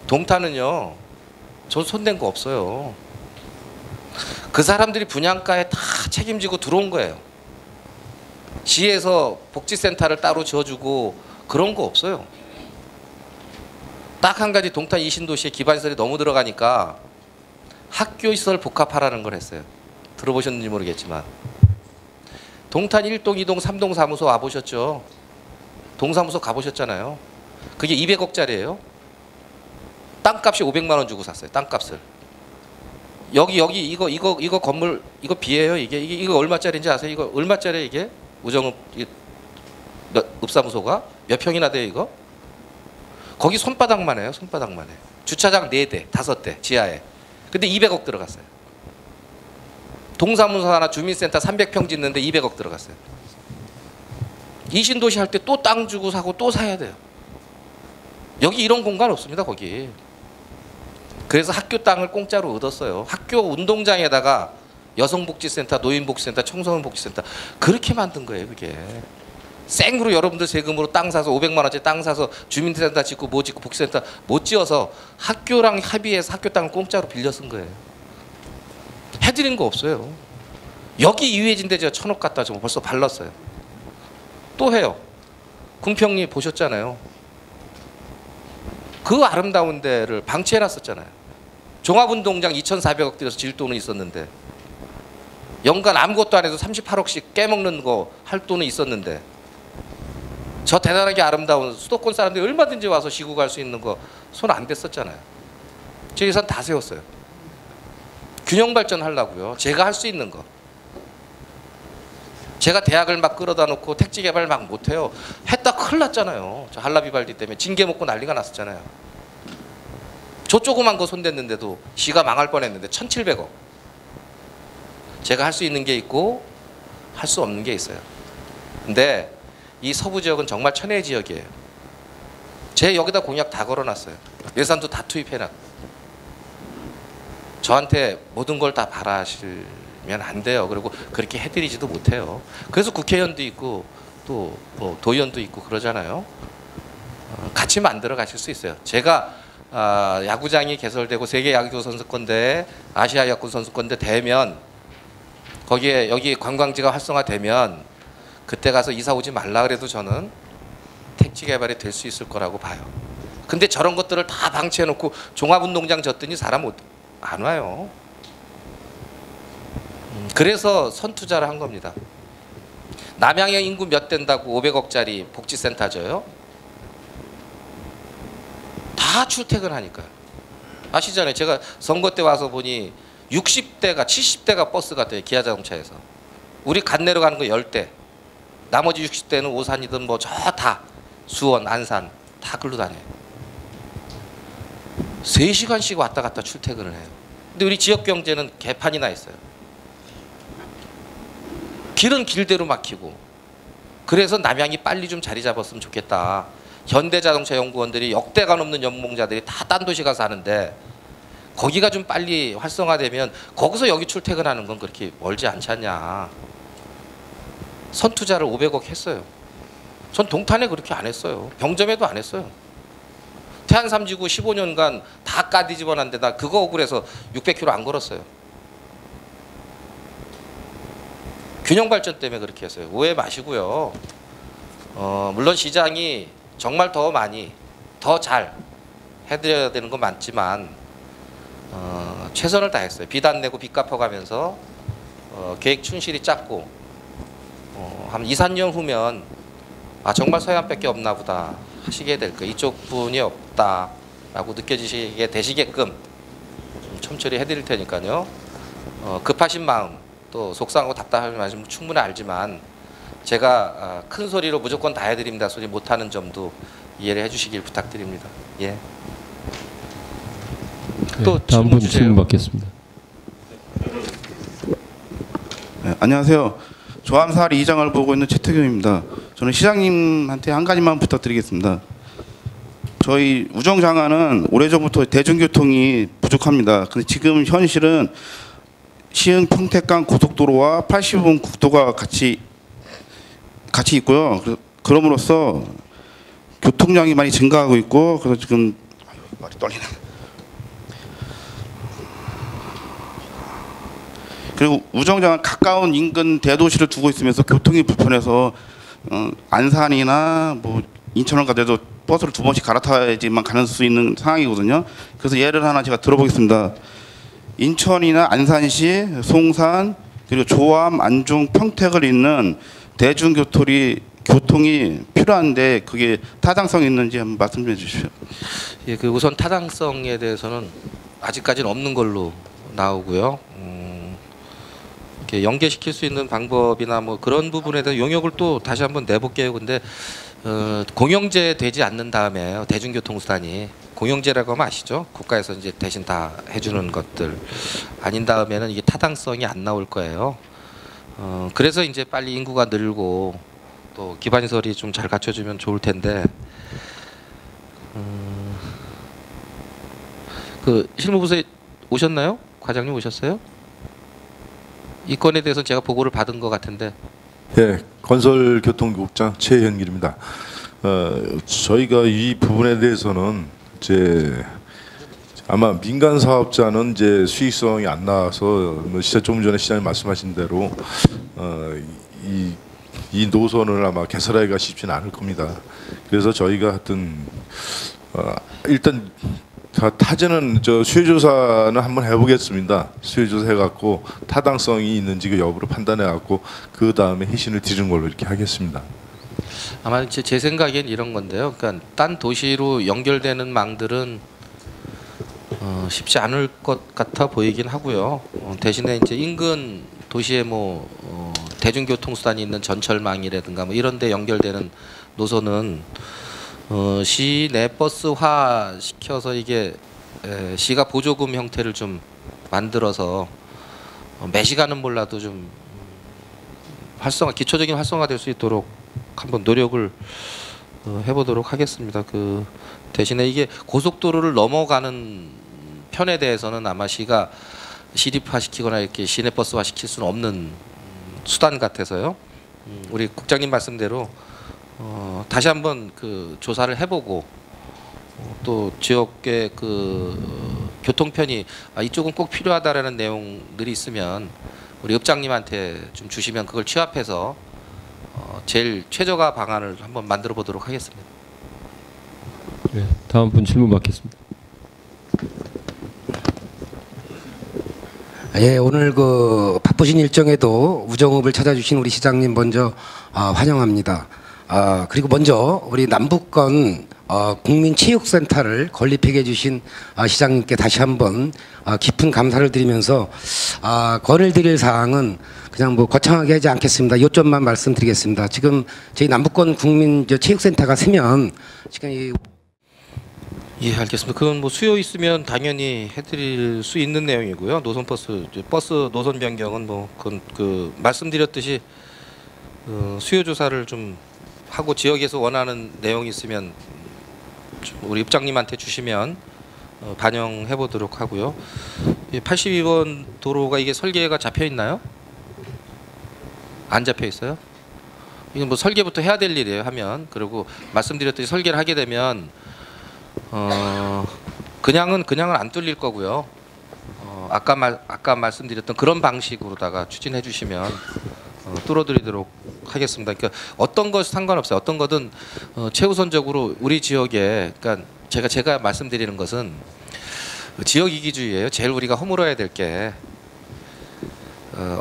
동탄은요, 저 손댄 거 없어요. 그 사람들이 분양가에 다 책임지고 들어온 거예요. 시에서 복지센터를 따로 지어주고 그런 거 없어요. 딱 한 가지, 동탄 이신도시에 기반시설이 너무 들어가니까 학교시설 복합하라는 걸 했어요. 들어보셨는지 모르겠지만 동탄 1동, 2동, 3동 사무소 와보셨죠? 동사무소 가보셨잖아요. 그게 200억짜리예요. 땅값이 500만 원 주고 샀어요. 땅값을. 여기 이거 건물 이거 비예요. 이거 얼마짜리인지 아세요? 이거 얼마짜리 이게? 우정읍 읍사무소가 몇 평이나 돼요 이거? 거기 손바닥만 해요. 손바닥만 해. 주차장 4대, 5대 지하에. 근데 200억 들어갔어요. 동사무소 하나 주민센터 300평 짓는데 200억 들어갔어요. 이신도시 할 때 또 땅 주고 사고 또 사야 돼요. 여기 이런 공간 없습니다. 거기. 그래서 학교 땅을 공짜로 얻었어요. 학교 운동장에다가 여성복지센터, 노인복지센터, 청소년복지센터 그렇게 만든 거예요. 그게. 생으로 여러분들 세금으로 땅 사서 500만 원짜리 땅 사서 주민센터 짓고 뭐 짓고 복지센터 못 지어서 학교랑 합의해서 학교 땅을 공짜로 빌려 쓴 거예요. 해드린 거 없어요. 여기 이회진데 제가 1000억 갖다 좀 벌써 발랐어요. 또 해요. 궁평리 보셨잖아요. 그 아름다운 데를 방치해놨었잖아요. 종합운동장 2,400억 들여서 질 돈은 있었는데 연간 아무것도 안 해서 38억씩 깨먹는 거 할 돈은 있었는데 저 대단하게 아름다운 수도권 사람들이 얼마든지 와서 쉬고 갈 수 있는 거 손 안 댔었잖아요. 저 예산 다 세웠어요. 균형 발전하려고요. 제가 할 수 있는 거. 제가 대학을 막 끌어다 놓고 택지 개발 막 못해요. 했다 큰일 났잖아요. 저 한라비발디 때문에 징계 먹고 난리가 났었잖아요. 저 조그만 거 손댔는데도 시가 망할 뻔했는데 1,700억. 제가 할 수 있는 게 있고 할 수 없는 게 있어요. 근데 이 서부 지역은 정말 천혜 지역이에요. 제 여기다 공약 다 걸어놨어요. 예산도 다 투입해놨고. 저한테 모든 걸 다 바라시면 안 돼요. 그리고 그렇게 해드리지도 못해요. 그래서 국회의원도 있고 또 뭐 도의원도 있고 그러잖아요. 같이 만들어 가실 수 있어요. 제가 야구장이 개설되고 세계 야구 선수권대, 아시아 야구 선수권대 되면 거기에 여기 관광지가 활성화되면 그때 가서 이사 오지 말라 그래도 저는 택지 개발이 될 수 있을 거라고 봐요. 근데 저런 것들을 다 방치해 놓고 종합운동장 졌더니 사람 안 와요. 그래서 선투자를 한 겁니다. 남양의 인구 몇 된다고 500억짜리 복지센터 줘요? 다 출퇴근하니까요. 아시잖아요. 제가 선거 때 와서 보니 60대가 70대가 버스가 돼요. 기아자동차에서. 우리 간 내려가는 거 10대. 나머지 60대는 오산이든 뭐 저 다 수원, 안산 다 글로 다녀요. 3시간씩 왔다 갔다 출퇴근을 해요. 근데 우리 지역 경제는 개판이 나 있어요. 길은 길대로 막히고. 그래서 남양이 빨리 좀 자리 잡았으면 좋겠다. 현대자동차 연구원들이 역대가 넘는 연봉자들이 다 딴 도시 가서 하는데 거기가 좀 빨리 활성화되면 거기서 여기 출퇴근하는 건 그렇게 멀지 않지 않냐. 선투자를 500억 했어요. 전 동탄에 그렇게 안 했어요. 병점에도 안 했어요. 태안 삼지구 15년간 다 까뒤집어놨는데 나 그거 억울해서 600km 안 걸었어요. 균형 발전 때문에 그렇게 했어요. 오해 마시고요. 물론 시장이 정말 더 많이 더 잘 해드려야 되는 건 많지만 최선을 다했어요. 빚 안 내고 빚 갚아가면서 계획 충실히 짰고 한 2, 3년 후면 정말 서해안밖에 없나 보다 하시게 될 거예요. 이쪽 부분이 없다라고 느껴지시게 되시게끔 좀 첨처리 해드릴 테니까요. 급하신 마음 또 속상하고 답답한 마음 충분히 알지만 제가 큰 소리로 무조건 다 해드립니다 소리 못하는 점도 이해를 해주시길 부탁드립니다. 예. 또 다음 분 주세요. 질문 받겠습니다. 네, 안녕하세요. 조암사리 2장을 보고 있는 최태규입니다. 저는 시장님한테 한 가지만 부탁드리겠습니다. 저희 우정장안은 오래전부터 대중교통이 부족합니다. 근데 지금 현실은 시흥 평택간 고속도로와 80번 국도가 같이 있고요. 그럼으로써 교통량이 많이 증가하고 있고, 그래서 지금 말이 떨리네. 그리고 우정장은 가까운 인근 대도시를 두고 있으면서 교통이 불편해서 안산이나 뭐 인천을 가더라도 버스를 2번씩 갈아타야지만 가는 수 있는 상황이거든요. 그래서 예를 하나 제가 들어보겠습니다. 인천이나 안산시, 송산, 그리고 조암, 안중, 평택을 잇는 대중교통이 필요한데 그게 타당성이 있는지 한번 말씀해 주십시오. 예, 그 우선 타당성에 대해서는 아직까지는 없는 걸로 나오고요. 이렇게 연계시킬 수 있는 방법이나 뭐 그런 부분에 대한 용역을 또 다시 한번 내볼게요. 근데 공영제 되지 않는 다음에 대중교통수단이 공영제라고 하면 아시죠? 국가에서 이제 대신 다 해주는 것들 아닌 다음에는 이게 타당성이 안 나올 거예요. 그래서 이제 빨리 인구가 늘고 또 기반시설이 좀 잘 갖춰지면 좋을 텐데 그 실무부서에 오셨나요? 과장님 오셨어요? 이 건에 대해서 제가 보고를 받은 것 같은데. 예, 건설교통국장 최현길입니다. 저희가 이 부분에 대해서는 이제 아마 민간 사업자는 이제 수익성이 안 나와서 뭐 조금 전에 시장님 말씀하신 대로 이 노선을 아마 개설하기가 쉽지는 않을 겁니다. 그래서 저희가 하여튼 일단 타지는 수요조사는 한번 해보겠습니다. 수요조사 해갖고 타당성이 있는지 그 여부를 판단해갖고 그 다음에 회신을 드리는 걸로 이렇게 하겠습니다. 아마 제 생각엔 이런 건데요. 그러니까 딴 도시로 연결되는 망들은 쉽지 않을 것 같아 보이긴 하고요. 대신에 이제 인근 도시에 뭐 대중교통수단이 있는 전철망이라든가 뭐 이런데 연결되는 노선은 시내 버스화 시켜서 이게 시가 보조금 형태를 좀 만들어서 매 시간은 몰라도 좀 기초적인 활성화될 수 있도록 한번 노력을 해보도록 하겠습니다. 그 대신에 이게 고속도로를 넘어가는 편에 대해서는 아마 시가 시립화시키거나 이렇게 시내 버스화 시킬 수는 없는 수단 같아서요. 우리 국장님 말씀대로 다시 한번 그 조사를 해보고 또 지역의 그 교통편이 이쪽은 꼭 필요하다라는 내용들이 있으면 우리 읍장님한테 좀 주시면 그걸 취합해서 제일 최저가 방안을 한번 만들어 보도록 하겠습니다. 네, 다음 분 질문 받겠습니다. 예, 오늘 그 바쁘신 일정에도 우정읍을 찾아주신 우리 시장님 먼저 환영합니다. 그리고 먼저 우리 남북권 국민체육센터를 건립해 주신 시장님께 다시 한번 깊은 감사를 드리면서 건을 드릴 사항은 그냥 뭐 거창하게 하지 않겠습니다. 요점만 말씀드리겠습니다. 지금 저희 남북권 국민체육센터가 세면 지금 예, 알겠습니다. 그건 뭐 수요 있으면 당연히 해드릴 수 있는 내용이고요. 버스 노선 변경은 뭐 그건 그 말씀드렸듯이 수요 조사를 좀 하고 지역에서 원하는 내용이 있으면 우리 입장님한테 주시면 반영해 보도록 하고요. 82번 도로가 이게 설계가 잡혀 있나요? 안 잡혀 있어요? 이건 뭐 설계부터 해야 될 일이에요. 하면 그리고 말씀드렸듯이 설계를 하게 되면 그냥은 안 뚫릴 거고요. 아까 말씀드렸던 그런 방식으로다가 추진해 주시면 뚫어드리도록 하겠습니다. 그러니까 어떤 것이 상관없어요. 어떤 거든 최우선적으로 우리 지역에, 그러니까 제가 말씀드리는 것은 지역 이기주의예요. 제일 우리가 허물어야 될 게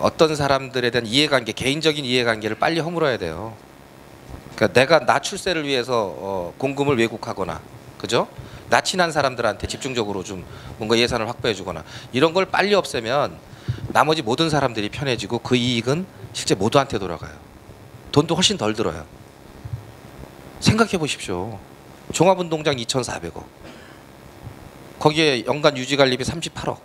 어떤 사람들에 대한 이해관계, 개인적인 이해관계를 빨리 허물어야 돼요. 그러니까 내가 나 출세를 위해서 공금을 왜곡하거나, 그죠? 나 친한 사람들한테 집중적으로 좀 뭔가 예산을 확보해주거나 이런 걸 빨리 없애면 나머지 모든 사람들이 편해지고 그 이익은 실제 모두한테 돌아가요. 돈도 훨씬 덜 들어요. 생각해 보십시오. 종합운동장 2,400억. 거기에 연간 유지관리비 38억.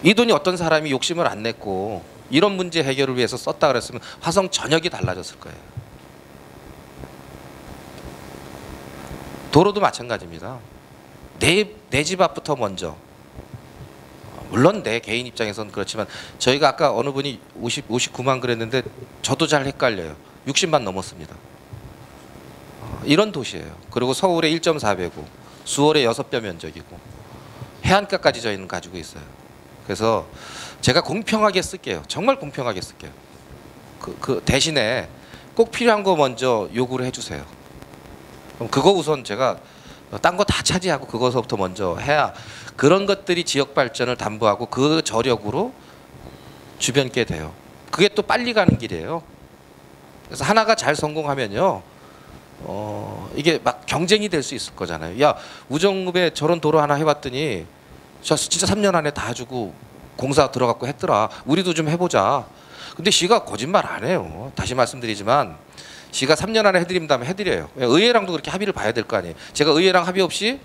이 돈이 어떤 사람이 욕심을 안 냈고 이런 문제 해결을 위해서 썼다 그랬으면 화성 전역이 달라졌을 거예요. 도로도 마찬가지입니다. 내 집 앞부터 먼저. 물론 내 개인 입장에서는 그렇지만 저희가 아까 어느 분이 59만 그랬는데 저도 잘 헷갈려요. 60만 넘었습니다. 이런 도시예요. 그리고 서울에 1.4배고 수월에 6배 면적이고 해안가까지 저희는 가지고 있어요. 그래서 제가 공평하게 쓸게요. 정말 공평하게 쓸게요. 그 대신에 꼭 필요한 거 먼저 요구를 해주세요. 그럼 그거 우선 제가 딴 거 다 차지하고 그거서부터 먼저 해야 그런 것들이 지역 발전을 담보하고 그 저력으로 주변께 돼요. 그게 또 빨리 가는 길이에요. 그래서 하나가 잘 성공하면요, 이게 막 경쟁이 될 수 있을 거잖아요. 야, 우정읍에 저런 도로 하나 해봤더니 저 진짜 3년 안에 다 주고 공사 들어갔고 했더라. 우리도 좀 해보자. 근데 시가 거짓말 안 해요. 다시 말씀드리지만 시가 3년 안에 해드린다면 해드려요. 의회랑도 그렇게 합의를 봐야 될 거 아니에요. 제가 의회랑 합의 없이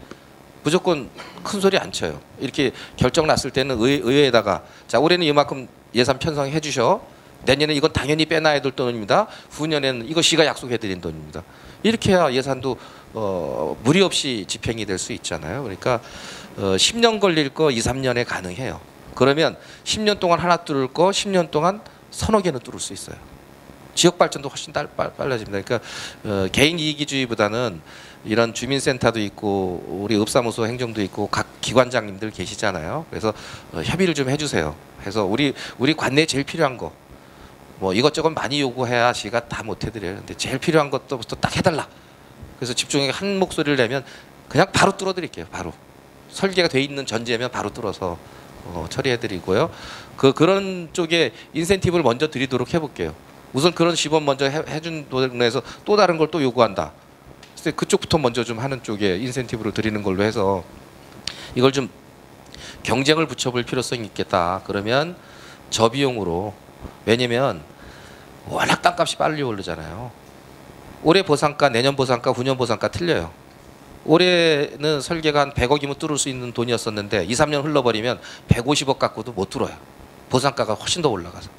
무조건 큰 소리 안 쳐요. 이렇게 결정 났을 때는 의회에다가 자, 올해는 이만큼 예산 편성해 주셔. 내년에 이건 당연히 빼놔야 될 돈입니다. 후년에는 이거 시가 약속해드린 돈입니다. 이렇게 해야 예산도 무리 없이 집행이 될 수 있잖아요. 그러니까 10년 걸릴 거 2, 3년에 가능해요. 그러면 10년 동안 하나 뚫을 거 10년 동안 서너 개는 뚫을 수 있어요. 지역 발전도 훨씬 빨라집니다. 그러니까 개인 이기주의보다는 이런 주민센터도 있고 우리 읍사무소 행정도 있고 각 기관장님들 계시잖아요. 그래서 협의를 좀 해주세요. 해서 우리 관내에 제일 필요한 거 뭐 이것저것 많이 요구해야 시가 다 못 해드려요. 근데 제일 필요한 것부터 딱 해달라. 그래서 집중해서 한 목소리를 내면 그냥 바로 뚫어드릴게요. 바로 설계가 돼 있는 전제면 바로 뚫어서 처리해드리고요. 그런 쪽에 인센티브를 먼저 드리도록 해볼게요. 우선 그런 시범 먼저 해준 동네에서 또 다른 걸 또 요구한다. 그래서 그쪽부터 먼저 좀 하는 쪽에 인센티브를 드리는 걸로 해서 이걸 좀 경쟁을 붙여볼 필요성이 있겠다. 그러면 저비용으로, 왜냐면 워낙 땅값이 빨리 오르잖아요. 올해 보상가, 내년 보상가, 후년 보상가 틀려요. 올해는 설계가 한 100억이면 뚫을 수 있는 돈이었었는데 2, 3년 흘러버리면 150억 갖고도 못 뚫어요. 보상가가 훨씬 더 올라가서.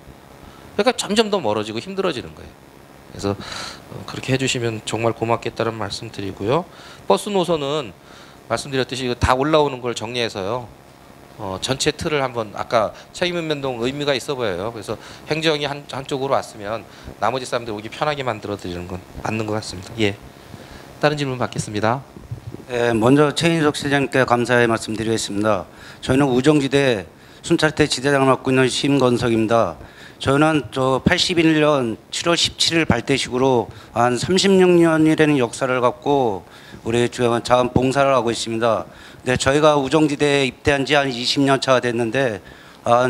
그러니까 점점 더 멀어지고 힘들어지는 거예요. 그래서 그렇게 해주시면 정말 고맙겠다는 말씀 드리고요. 버스 노선은 말씀드렸듯이 이거 다 올라오는 걸 정리해서요. 전체 틀을 한번 아까 책임 변동 의미가 있어 보여요. 그래서 행정이 한쪽으로 왔으면 나머지 사람들 오기 편하게 만들어 드리는 건 맞는 것 같습니다. 예. 다른 질문 받겠습니다. 네, 먼저 최인석 시장님께 감사의 말씀드리겠습니다. 저희는 우정지대 순찰대 지대장을 맡고 있는 심건석입니다. 저는 81년 7월 17일 발대식으로 한 36년이라는 역사를 갖고 우리 주영은 자원 봉사를 하고 있습니다. 근데 저희가 우정지대에 입대한 지 한 20년 차가 됐는데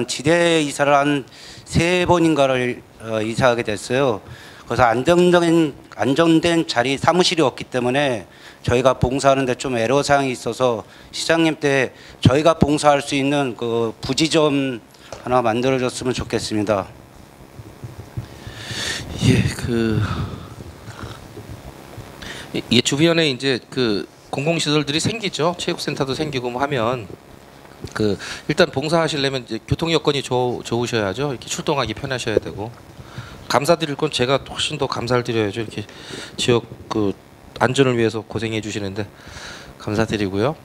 지대 이사를 한 3번인가를 이사하게 됐어요. 그래서 안정된 자리 사무실이 없기 때문에 저희가 봉사하는데 좀 애로사항이 있어서 시장님 때 저희가 봉사할 수 있는 그 부지점 하나 만들어줬으면 좋겠습니다. 예, 이게 주변에 이제 그 공공시설들이 생기죠. 체육센터도 생기고 뭐 하면 일단 봉사하시려면 이제 교통 여건이 좋으셔야죠. 이렇게 출동하기 편하셔야 되고. 감사드릴 건 제가 훨씬 더 감사를 드려야죠. 이렇게 지역 안전을 위해서 고생해 주시는데 감사드리고요.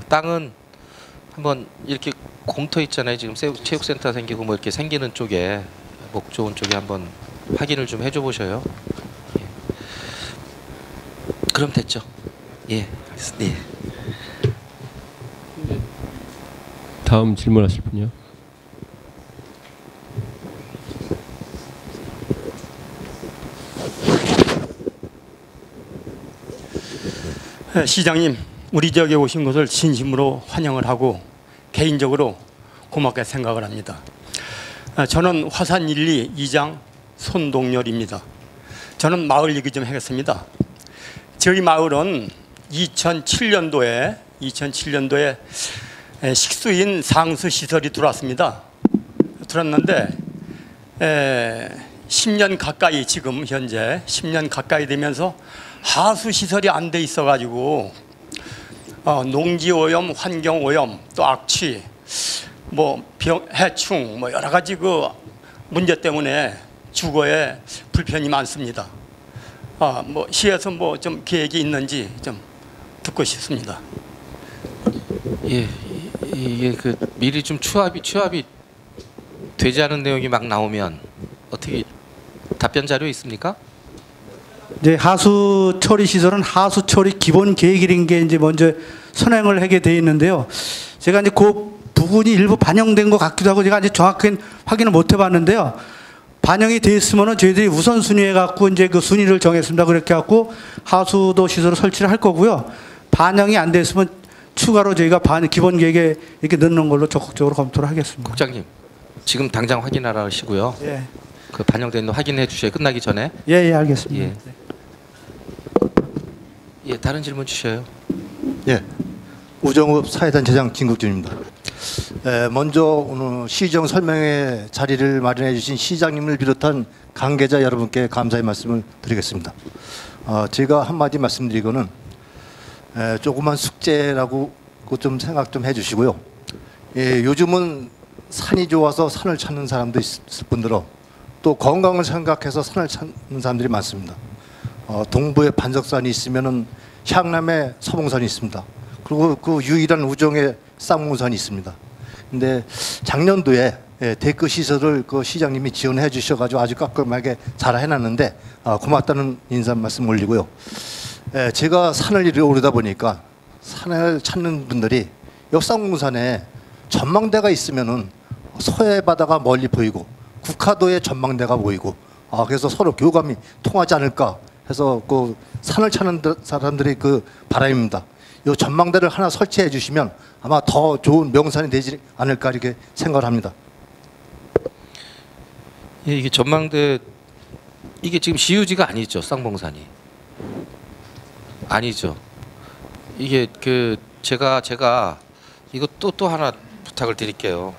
땅은 한번 이렇게 공터 있잖아요. 지금 체육센터 생기고 뭐 이렇게 생기는 쪽에 목 좋은 쪽에 한번 확인을 좀 해줘 보셔요. 예. 그럼 됐죠. 예, 알겠습니다. 예. 다음 질문하실 분이요. 시장님, 우리 지역에 오신 것을 진심으로 환영을 하고 개인적으로 고맙게 생각을 합니다. 저는 화산 1리 2장 손동열입니다. 저는 마을 얘기 좀 하겠습니다. 저희 마을은 2007년도에 식수인 상수 시설이 들어왔습니다. 들었는데 10년 가까이, 지금 현재 10년 가까이 되면서 하수 시설이 안 돼 있어 가지고 농지 오염, 환경 오염, 또 악취, 뭐 해충, 뭐 여러 가지 그 문제 때문에 주거에 불편이 많습니다. 뭐 시에서 뭐 좀 계획이 있는지 좀 듣고 싶습니다. 예, 이게 그 미리 좀 추합이 되지 않은 내용이 막 나오면 어떻게 답변 자료 있습니까? 이제 하수 처리 시설은 하수 처리 기본 계획이라는 게 이제 먼저 선행을 하게 돼 있는데요. 제가 이제 그 부분이 일부 반영된 것 같기도 하고 제가 이제 정확히 확인을 못 해봤는데요. 반영이 돼 있으면은 저희들이 우선 순위해 갖고 이제 그 순위를 정했습니다. 그렇게 갖고 하수도 시설을 설치를 할 거고요. 반영이 안 돼 있으면 추가로 저희가 기본 계획에 이렇게 넣는 걸로 적극적으로 검토를 하겠습니다. 국장님, 지금 당장 확인하시고요. 예. 그 반영된 거 확인해 주셔야 끝나기 전에. 예, 알겠습니다. 예. 예, 다른 질문 주셔요. 예, 우정읍 사회단체장 김국준입니다. 먼저 오늘 시정 설명회 자리를 마련해 주신 시장님을 비롯한 관계자 여러분께 감사의 말씀을 드리겠습니다. 제가 한마디 말씀드리고는 조그만 숙제라고 좀 생각 좀 해주시고요. 예, 요즘은 산이 좋아서 산을 찾는 사람도 있을 뿐더러 또 건강을 생각해서 산을 찾는 사람들이 많습니다. 동부에 반석산이 있으면은 향남에 서봉산이 있습니다. 그리고 그 유일한 우정에 쌍문산이 있습니다. 근데 작년도에 데크 시설을 그 시장님이 지원해 주셔가지고 아주 깔끔하게 잘 해놨는데 고맙다는 인사 말씀 올리고요. 제가 산을 이리 오르다 보니까 산을 찾는 분들이 쌍문산에 전망대가 있으면은 서해 바다가 멀리 보이고 국화도에 전망대가 보이고 그래서 서로 교감이 통하지 않을까 해서 그 산을 찾는 사람들이 그 바람입니다. 이 전망대를 하나 설치해 주시면 아마 더 좋은 명산이 되지 않을까 이렇게 생각을 합니다. 예, 이게 전망대 이게 지금 시유지가 아니죠, 쌍봉산이. 아니죠. 이게 그 제가 이거 또 하나 부탁을 드릴게요.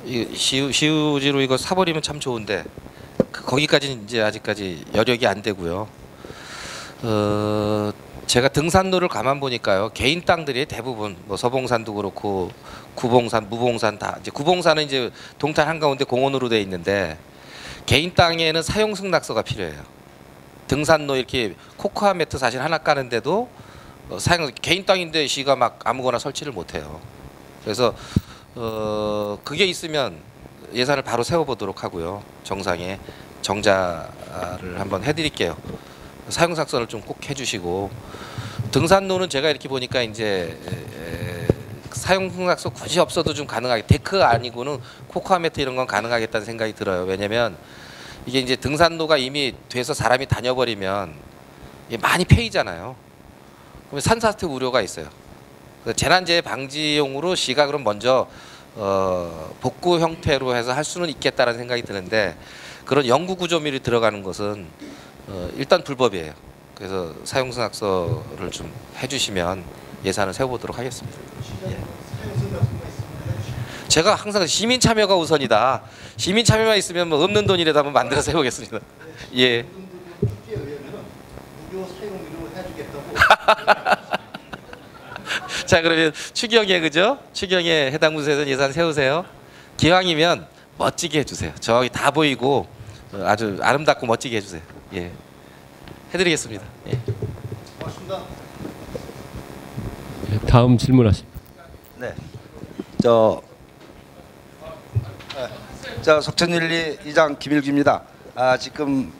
이 시유지로 이거 사버리면 참 좋은데 거기까지는 이제 아직까지 여력이 안 되고요. 제가 등산로를 가만 보니까요, 개인 땅들이 대부분 뭐 서봉산도 그렇고 구봉산, 무봉산 다 이제 구봉산은 이제 동탄 한가운데 공원으로 돼 있는데 개인 땅에는 사용 승낙서가 필요해요. 등산로 이렇게 코코아 매트 사실 하나 까는데도 개인 땅인데 시가 막 아무거나 설치를 못 해요. 그래서 그게 있으면 예산을 바로 세워보도록 하고요. 정상에 정자를 한번 해드릴게요. 사용삭선을 좀 꼭 해주시고, 등산로는 제가 이렇게 보니까 이제 사용승낙서 굳이 없어도 좀 가능하게, 데크 아니고는 코코아 매트 이런 건 가능하겠다는 생각이 들어요. 왜냐면 이게 이제 등산로가 이미 돼서 사람이 다녀버리면 이게 많이 패이잖아요. 그러면 산사태 우려가 있어요. 재난재해 방지용으로 시가 그럼 먼저 복구 형태로 해서 할 수는 있겠다라는 생각이 드는데, 그런 연구 구조물이 들어가는 것은 일단 불법이에요. 그래서 사용승낙서를 좀 해주시면 예산을 세워보도록 하겠습니다. 예. 제가 항상 시민 참여가 우선이다. 시민 참여만 있으면 뭐 없는 돈이라도 한번 만들어서 해보겠습니다. 예. 자, 그러면 추경에, 그죠? 추경에 해당 부서에서 예산 세우세요. 기왕이면 멋지게 해주세요. 저기 다 보이고 아주 아름답고 멋지게 해주세요. 예, 해드리겠습니다. 예. 고맙습니다. 예, 다음 질문하십니다. 네, 석천일리 이장 김일규입니다. 지금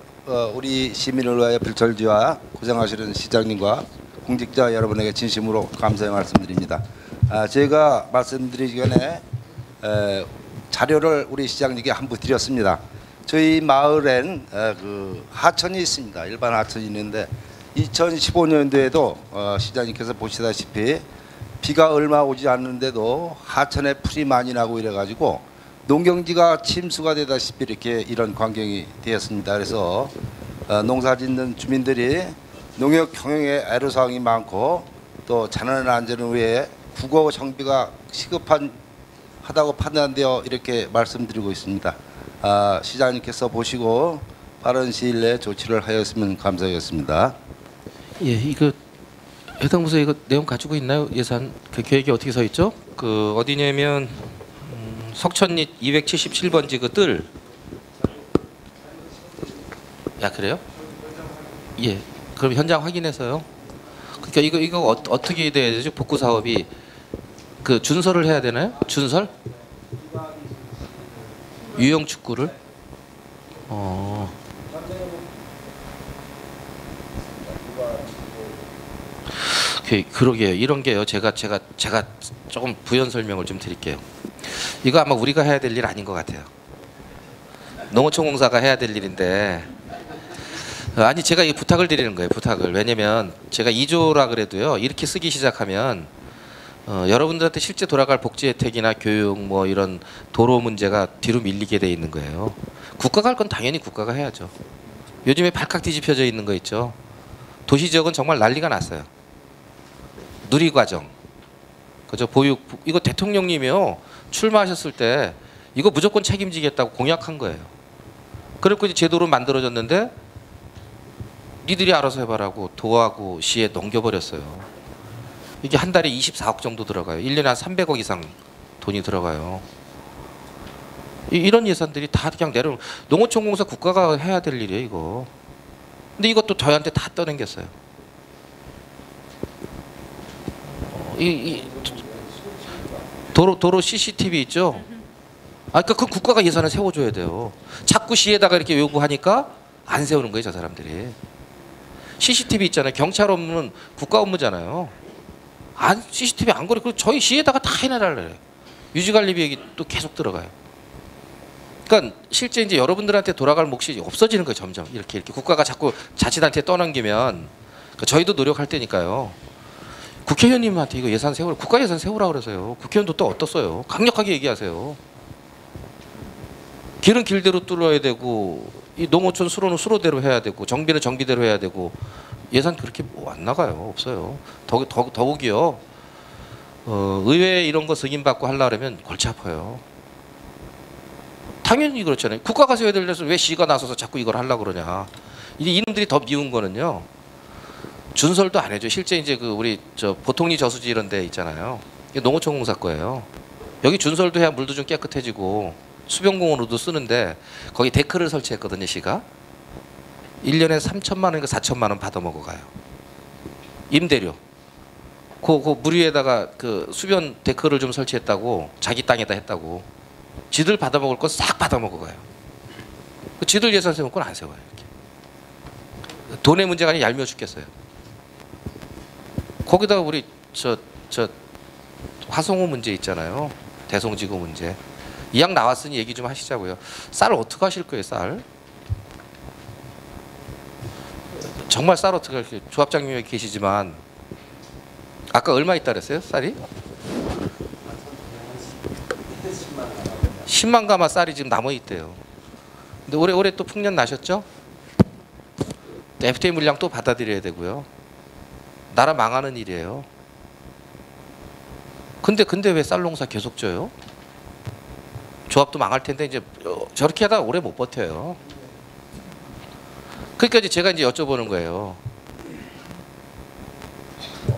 우리 시민을 위하여 불철주야 고생하시는 시장님과 공직자 여러분에게 진심으로 감사의 말씀드립니다. 제가 말씀드리기 전에 자료를 우리 시장님께 한부 드렸습니다. 저희 마을엔 그 하천이 있습니다. 일반 하천이 있는데 2015년도에도 시장님께서 보시다시피 비가 얼마 오지 않는데도 하천에 풀이 많이 나고 이래가지고 농경지가 침수가 되다시피 이렇게 이런 광경이 되었습니다. 그래서 농사짓는 주민들이 농업 경영에 애로사항이 많고 또 자연 안전을 위해 국어 정비가 시급하다고 판단되어 이렇게 말씀드리고 있습니다. 시장님께서 보시고 빠른 시일 내에 조치를 하였으면 감사하겠습니다. 예, 이거 해당 부서 이거 내용 가지고 있나요? 예산 그 계획이 어떻게 서 있죠? 그 어디냐면 석천리 277번지 그 뜰. 야 그래요? 예. 그럼 현장 확인해서요. 그러니까 이거 어떻게 돼야 되죠? 복구 사업이 그 준설을 해야 되나요? 준설? 유형 축구를? 그러게요. 이런 게요. 제가 조금 부연 설명을 좀 드릴게요. 이거 아마 우리가 해야 될 일 아닌 것 같아요. 농어촌공사가 해야 될 일인데 아니 제가 이 부탁을 드리는 거예요. 부탁을. 왜냐면 제가 2조라 그래도요. 이렇게 쓰기 시작하면 여러분들한테 실제 돌아갈 복지 혜택이나 교육 뭐 이런 도로 문제가 뒤로 밀리게 돼 있는 거예요. 국가가 할 건 당연히 국가가 해야죠. 요즘에 발칵 뒤집혀져 있는 거 있죠. 도시지역은 정말 난리가 났어요. 누리과정, 그죠? 보육 이거 대통령님이요 출마하셨을 때 이거 무조건 책임지겠다고 공약한 거예요. 그리고 이제 제도로 만들어졌는데 니들이 알아서 해봐라고 도하고 시에 넘겨버렸어요. 이게 한 달에 24억 정도 들어가요. 1년에 한 300억 이상 돈이 들어가요. 이런 예산들이 다 그냥 농어촌공사 국가가 해야 될 일이에요 이거. 근데 이것도 저희한테 다 떠넘겼어요. 도로 CCTV 있죠? 그러니까 그 국가가 예산을 세워줘야 돼요. 자꾸 시에다가 이렇게 요구하니까 안 세우는 거예요, 저 사람들이. CCTV 있잖아요. 경찰 업무는 국가 업무잖아요. CCTV 안 걸어. 그리고 저희 시에다가 다 해내라 그래요. 유지관리비액이 또 계속 들어가요. 그러니까 실제 이제 여러분들한테 돌아갈 몫이 없어지는 거예요, 점점. 이렇게 국가가 자꾸 자치단체에 떠넘기면 저희도 노력할 테니까요. 국회의원님한테 이거 예산 세우라, 국가 예산 세우라 그래서요. 국회의원도 또 어떻어요? 강력하게 얘기하세요. 길은 길대로 뚫어야 되고, 이 농어촌 수로는 수로대로 해야 되고, 정비는 정비대로 해야 되고, 예산 그렇게 뭐 안 나가요. 없어요. 더욱이요. 의회에 이런 거 승인받고 하려면 골치 아파요. 당연히 그렇잖아요. 국가가 세워야 될 데서 왜 시가 나서서 자꾸 이걸 하려고 그러냐. 이놈들이 더 미운 거는요. 준설도 안 해줘. 실제 이제 그 우리 보통리 저수지 이런 데 있잖아요. 이게 농어촌공사 거예요. 여기 준설도 해야 물도 좀 깨끗해지고 수변공원으로도 쓰는데 거기 데크를 설치했거든요. 시가 1년에 3천만 원인가 4천만 원 받아 먹어가요. 임대료. 그 물 위에다가 그 수변 데크를 좀 설치했다고 자기 땅에다 했다고. 지들 받아 먹을 거 싹 받아 먹어가요. 지들 예산 세울 건 안 세워요. 이렇게. 돈의 문제가 아니라 얄미워 죽겠어요. 거기다가 우리 화성호 문제 있잖아요. 대송지구 문제. 이왕 나왔으니 얘기 좀 하시자고요. 쌀 어떻게 하실 거예요, 쌀? 정말 쌀 어떻게 하실 거예요? 조합장님 여기 계시지만 아까 얼마 있다 그랬어요, 쌀이? 10만 가마 쌀이 지금 남아 있대요. 근데 올해 또 풍년 나셨죠? FTA 물량 또 받아들여야 되고요. 나라 망하는 일이에요. 근데 왜 쌀 농사 계속 져요? 조합도 망할 텐데 이제 저렇게 하다가 오래 못 버텨요. 그러니까 이제 제가 이제 여쭤보는 거예요.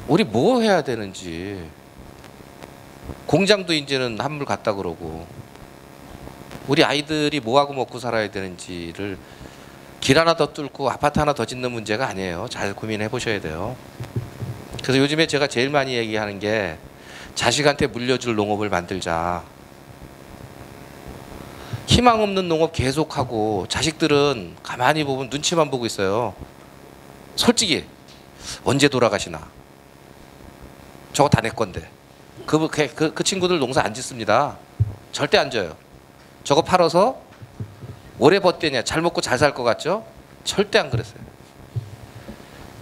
우리 뭐 해야 되는지. 공장도 이제는 한물 갔다 그러고 우리 아이들이 뭐 하고 먹고 살아야 되는지를 길 하나 더 뚫고 아파트 하나 더 짓는 문제가 아니에요. 잘 고민해 보셔야 돼요. 그래서 요즘에 제가 제일 많이 얘기하는 게 자식한테 물려줄 농업을 만들자. 희망 없는 농업 계속하고 자식들은 가만히 보면 눈치만 보고 있어요. 솔직히 언제 돌아가시나. 저거 다 내 건데. 그 친구들 농사 안 짓습니다. 절대 안 져요. 저거 팔아서 오래 버티냐 잘 먹고 잘 살 것 같죠? 절대 안 그랬어요.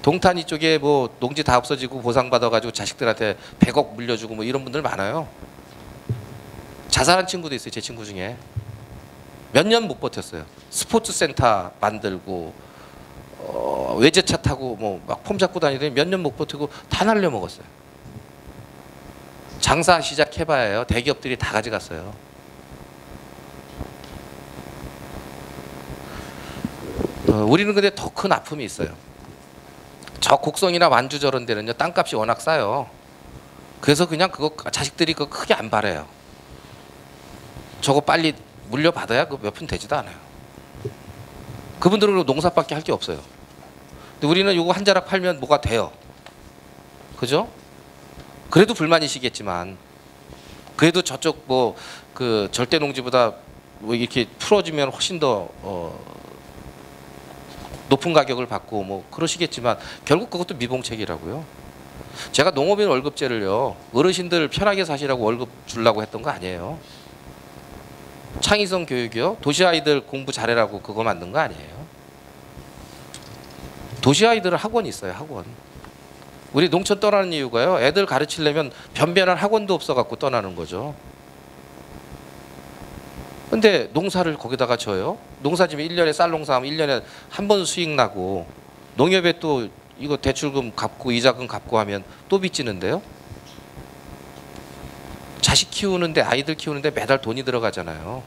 동탄 이쪽에 뭐 농지 다 없어지고 보상받아가지고 자식들한테 100억 물려주고 뭐 이런 분들 많아요. 자살한 친구도 있어요. 제 친구 중에. 몇 년 못 버텼어요. 스포츠 센터 만들고 외제차 타고 뭐 막 폼 잡고 다니더니 몇 년 못 버티고 다 날려먹었어요. 장사 시작해봐야요. 대기업들이 다 가져갔어요. 우리는 근데 더 큰 아픔이 있어요. 저 곡성이나 완주 저런 데는요 땅값이 워낙 싸요. 그래서 그냥 그거 자식들이 그거 크게 안 바래요. 저거 빨리 물려받아야 그 몇 푼 되지도 않아요. 그분들은 농사밖에 할 게 없어요. 근데 우리는 이거 한 자락 팔면 뭐가 돼요. 그죠? 그래도 불만이시겠지만 그래도 저쪽 뭐 그 절대 농지보다 뭐 이렇게 풀어주면 훨씬 더 높은 가격을 받고 뭐 그러시겠지만 결국 그것도 미봉책이라고요. 제가 농업인 월급제를요 어르신들 편하게 사시라고 월급 주려고 했던 거 아니에요. 창의성 교육이요. 도시 아이들 공부 잘해라고 그거 만든 거 아니에요. 도시 아이들은 학원이 있어요. 학원. 우리 농촌 떠나는 이유가요. 애들 가르치려면 변변한 학원도 없어갖고 떠나는 거죠. 근데 농사를 거기다가 져요. 농사지면 1년에 쌀 농사하면 1년에 한 번 수익 나고 농협에 또 이거 대출금 갚고 이자금 갚고 하면 또 빚지는데요. 자식 키우는데 아이들 키우는데 매달 돈이 들어가잖아요.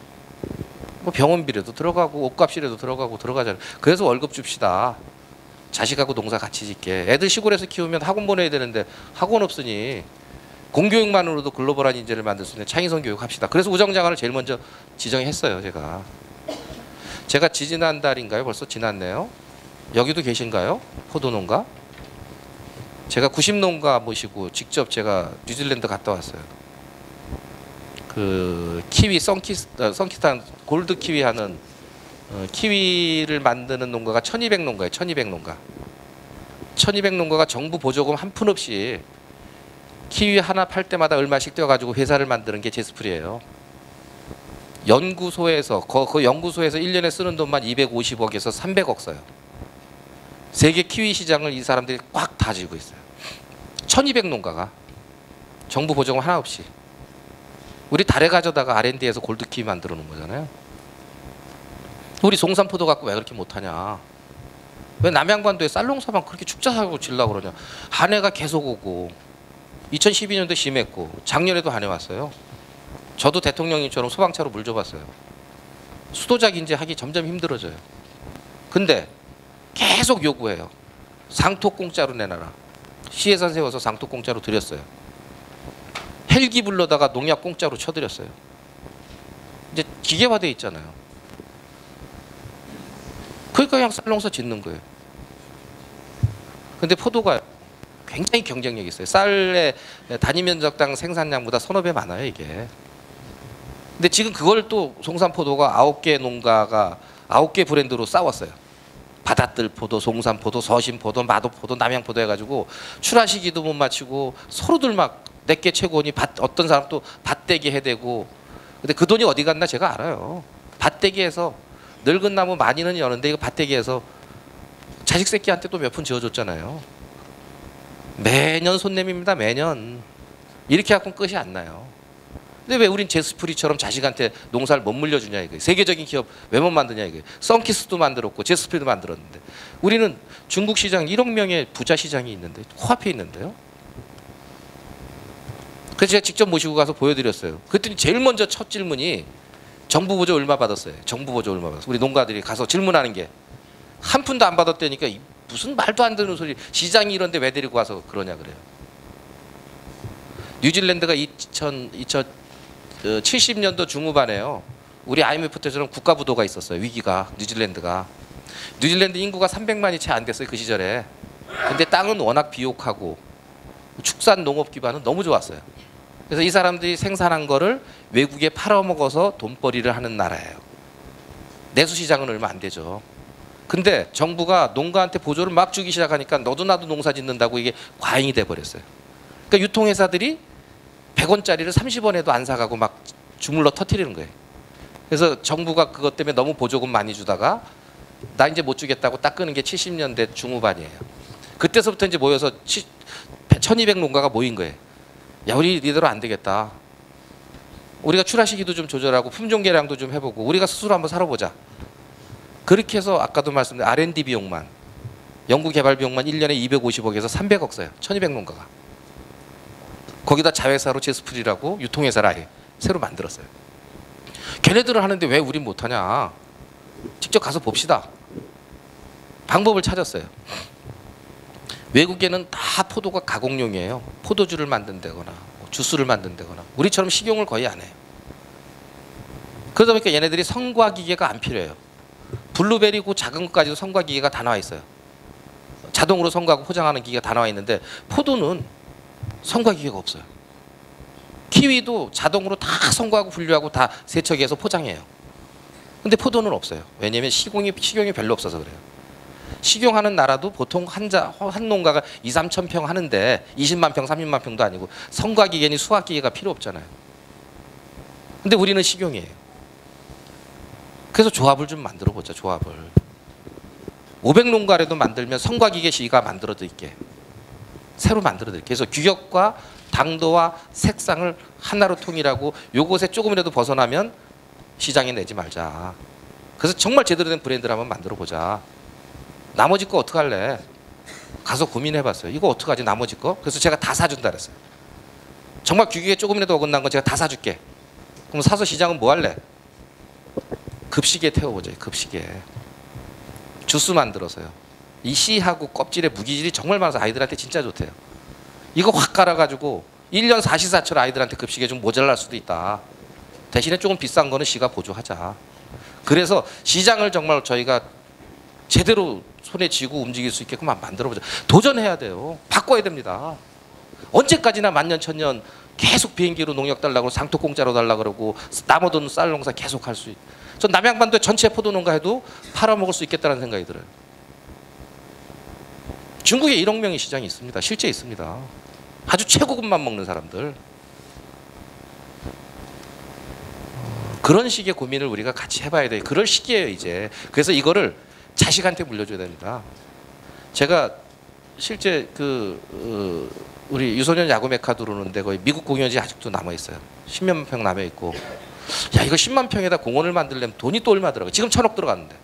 뭐 병원비라도 들어가고 옷값이라도 들어가잖아요. 그래서 월급 줍시다. 자식하고 농사 같이 짓게. 애들 시골에서 키우면 학원 보내야 되는데 학원 없으니 공교육만으로도 글로벌한 인재를 만들 수 있는 창의성 교육 합시다. 그래서 우정장관을 제일 먼저 지정했어요. 제가 지지난달인가요? 벌써 지났네요. 여기도 계신가요? 포도농가? 제가 90농가 모시고 직접 제가 뉴질랜드 갔다 왔어요. 그 키위 썬키스탄 골드 키위 하는 키위를 만드는 농가가 1200농가예요. 1200농가. 1200농가가 정부 보조금 한 푼 없이 키위 하나 팔 때마다 얼마씩 떼어가지고 회사를 만드는 게 제스풀이에요. 연구소에서 그 연구소에서 1년에 쓰는 돈만 250억에서 300억 써요. 세계 키위 시장을 이 사람들이 꽉 다 쥐고 있어요. 1200농가가 정부 보조금 하나 없이. 우리 달에 가져다가 R&D에서 골드 키위 만들어 놓은 거잖아요. 우리 송산포도 갖고 왜 그렇게 못하냐. 왜 남양반도에 쌀농사만 그렇게 축자하고 질라고 그러냐. 한 해가 계속 오고 2012년도 심했고 작년에도 한 해 왔어요. 저도 대통령님처럼 소방차로 물 줘봤어요. 수도작 인재하기 점점 힘들어져요. 근데 계속 요구해요. 상토 공짜로 내놔라. 시예산 세워서 상토 공짜로 드렸어요. 헬기 불러다가 농약 공짜로 쳐드렸어요. 이제 기계화돼 있잖아요. 그러니까 그냥 쌀농사 짓는 거예요. 근데 포도가 굉장히 경쟁력이 있어요. 쌀의 단위 면적당 생산량보다 서너 배 많아요, 이게. 근데 지금 그걸 또 송산포도가 9개 농가가 9개 브랜드로 싸웠어요. 바닷들 포도, 송산포도, 서신포도, 마도포도, 남양포도 해가지고 출하 시기도 못 맞추고 서로들 막 내게 최고니 어떤 사람 또 밭대기 해대고. 근데 그 돈이 어디 갔나 제가 알아요. 밭대기해서 늙은 나무 많이는 여는데 이거 밭대기해서 자식 새끼한테 또 몇 푼 지어줬잖아요. 매년 손님입니다. 매년. 이렇게 하고는 끝이 안 나요. 근데 왜 우린 제스프리처럼 자식한테 농사를 못 물려주냐 이거예요. 세계적인 기업 왜 못 만드냐 이거예요. 썬키스도 만들었고 제스프리도 만들었는데 우리는 중국 시장 1억 명의 부자 시장이 있는데 코앞에 있는데요. 그래서 제가 직접 모시고 가서 보여드렸어요. 그랬더니 제일 먼저 첫 질문이 정부 보조 얼마 받았어요. 정부 보조 얼마 받았어요. 우리 농가들이 가서 질문하는 게 한 푼도 안 받았다니까 무슨 말도 안 되는 소리. 시장이 이런데 왜 데리고 와서 그러냐 그래요. 뉴질랜드가 70년도 중후반에요. 우리 IMF 때처럼 국가부도가 있었어요. 위기가. 뉴질랜드가. 뉴질랜드 인구가 300만이 채 안 됐어요. 그 시절에. 근데 땅은 워낙 비옥하고 축산 농업 기반은 너무 좋았어요. 그래서 이 사람들이 생산한 거를 외국에 팔아먹어서 돈벌이를 하는 나라예요. 내수시장은 얼마 안 되죠. 근데 정부가 농가한테 보조를 막 주기 시작하니까 너도 나도 농사 짓는다고 이게 과잉이 돼버렸어요. 그러니까 유통회사들이 100원짜리를 30원에도 안 사가고 막 주물러 터뜨리는 거예요. 그래서 정부가 그것 때문에 너무 보조금 많이 주다가 나 이제 못 주겠다고 딱 끄는 게 70년대 중후반이에요. 그때서부터 이제 모여서 1200농가가 모인 거예요. 야, 우리 이대로 안 되겠다. 우리가 출하 시기도 좀 조절하고 품종 개량도 좀 해보고 우리가 스스로 한번 살아보자. 그렇게 해서 아까도 말씀드린 R&D 비용만, 연구 개발 비용만 1년에 250억에서 300억 써요. 1200농가가. 거기다 자회사로 제스프리라고 유통회사를 아예 새로 만들었어요. 걔네들은 하는데 왜 우린 못하냐. 직접 가서 봅시다. 방법을 찾았어요. 외국에는 다 포도가 가공용이에요. 포도주를 만든다거나 주스를 만든다거나. 우리처럼 식용을 거의 안 해요. 그러다 보니까 얘네들이 성과기계가 안 필요해요. 블루베리 그 작은 것까지도 성과기계가 다 나와 있어요. 자동으로 성과하고 포장하는 기계가 다 나와 있는데 포도는 성과기계가 없어요. 키위도 자동으로 다 성과하고 분류하고 다 세척해서 포장해요. 근데 포도는 없어요. 왜냐하면 식용이 별로 없어서 그래요. 식용하는 나라도 보통 한 농가가 2, 3천 평 하는데 20만 평, 30만 평도 아니고 성과기계니 수확기계가 필요 없잖아요. 근데 우리는 식용이에요. 그래서 조합을 좀 만들어 보자. 조합을 500농가라도 만들면 성과기계 시가 만들어 드릴게. 새로 만들어 드릴게. 그래서 규격과 당도와 색상을 하나로 통일하고 요것에 조금이라도 벗어나면 시장에 내지 말자. 그래서 정말 제대로 된 브랜드를 한번 만들어 보자. 나머지 거 어떡할래? 가서 고민해봤어요. 이거 어떡하지 나머지 거? 그래서 제가 다 사준다 그랬어요. 정말 규격에 조금이라도 어긋난 거 제가 다 사줄게. 그럼 사서 시장은 뭐 할래? 급식에 태워보자. 급식에. 주스 만들어서요. 이 씨하고 껍질의 무기질이 정말 많아서 아이들한테 진짜 좋대요. 이거 확 깔아가지고 1년 사시사철 아이들한테 급식에 좀 모자랄 수도 있다. 대신에 조금 비싼 거는 씨가 보조하자. 그래서 시장을 정말 저희가 제대로 손에 쥐고 움직일 수 있게끔 만들어보자. 도전해야 돼요. 바꿔야 됩니다. 언제까지나 만년 천년 계속 비행기로 농약 달라고 상토 공짜로 달라 그러고 남아도는 쌀 농사 계속 할 수 있. 전 남양반도에 전체 포도 농가 해도 팔아먹을 수 있겠다는 생각이 들어요. 중국에 1억 명의 시장이 있습니다. 실제 있습니다. 아주 최고급만 먹는 사람들. 그런 식의 고민을 우리가 같이 해봐야 돼요. 그럴 시기예요 이제. 그래서 이거를 자식한테 물려줘야 됩니다. 제가 실제 우리 유소년 야구 메카 들어오는데 거의 미국 공연지 아직도 남아 있어요. 10만 평 남아 있고. 야 이거 10만 평에다 공원을 만들려면 돈이 또 얼마 들어가? 지금 1,000억 들어갔는데.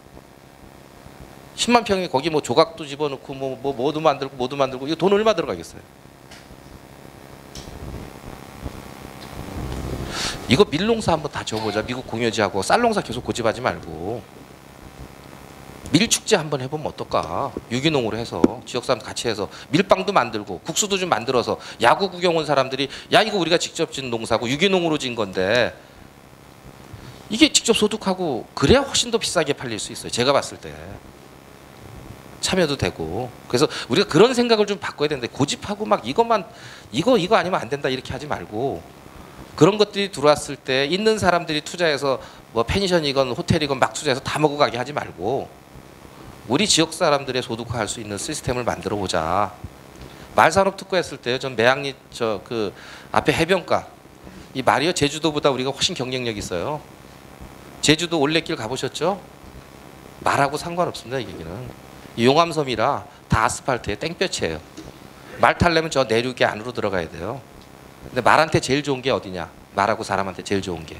10만 평에 거기 뭐 조각도 집어넣고 뭐도 만들고 이거 돈 얼마 들어가겠어요? 이거 밀농사 한번 다 지어보자. 미국 공여지하고 쌀농사 계속 고집하지 말고 밀축제 한번 해보면 어떨까? 유기농으로 해서 지역사람 같이 해서 밀빵도 만들고 국수도 좀 만들어서 야구 구경 온 사람들이 야 이거 우리가 직접 짓는 농사고 유기농으로 진 건데 이게 직접 소득하고 그래야 훨씬 더 비싸게 팔릴 수 있어요. 제가 봤을 때 참여도 되고. 그래서 우리가 그런 생각을 좀 바꿔야 되는데 고집하고 막 이것만 이거 아니면 안 된다 이렇게 하지 말고 그런 것들이 들어왔을 때 있는 사람들이 투자해서 뭐 펜션이건 호텔이건 막 투자해서 다 먹고 가게 하지 말고 우리 지역 사람들의 소득화할 수 있는 시스템을 만들어 보자. 말산업 특구했을 때 전 매양리 그 앞에 해변가 이 말이요 제주도보다 우리가 훨씬 경쟁력 있어요. 제주도 올레길 가보셨죠? 말하고 상관없습니다. 이 얘기는 용암섬이라 다 아스팔트에 땡볕이에요. 말 타려면 저 내륙의 안으로 들어가야 돼요. 근데 말한테 제일 좋은 게 어디냐? 말하고 사람한테 제일 좋은 게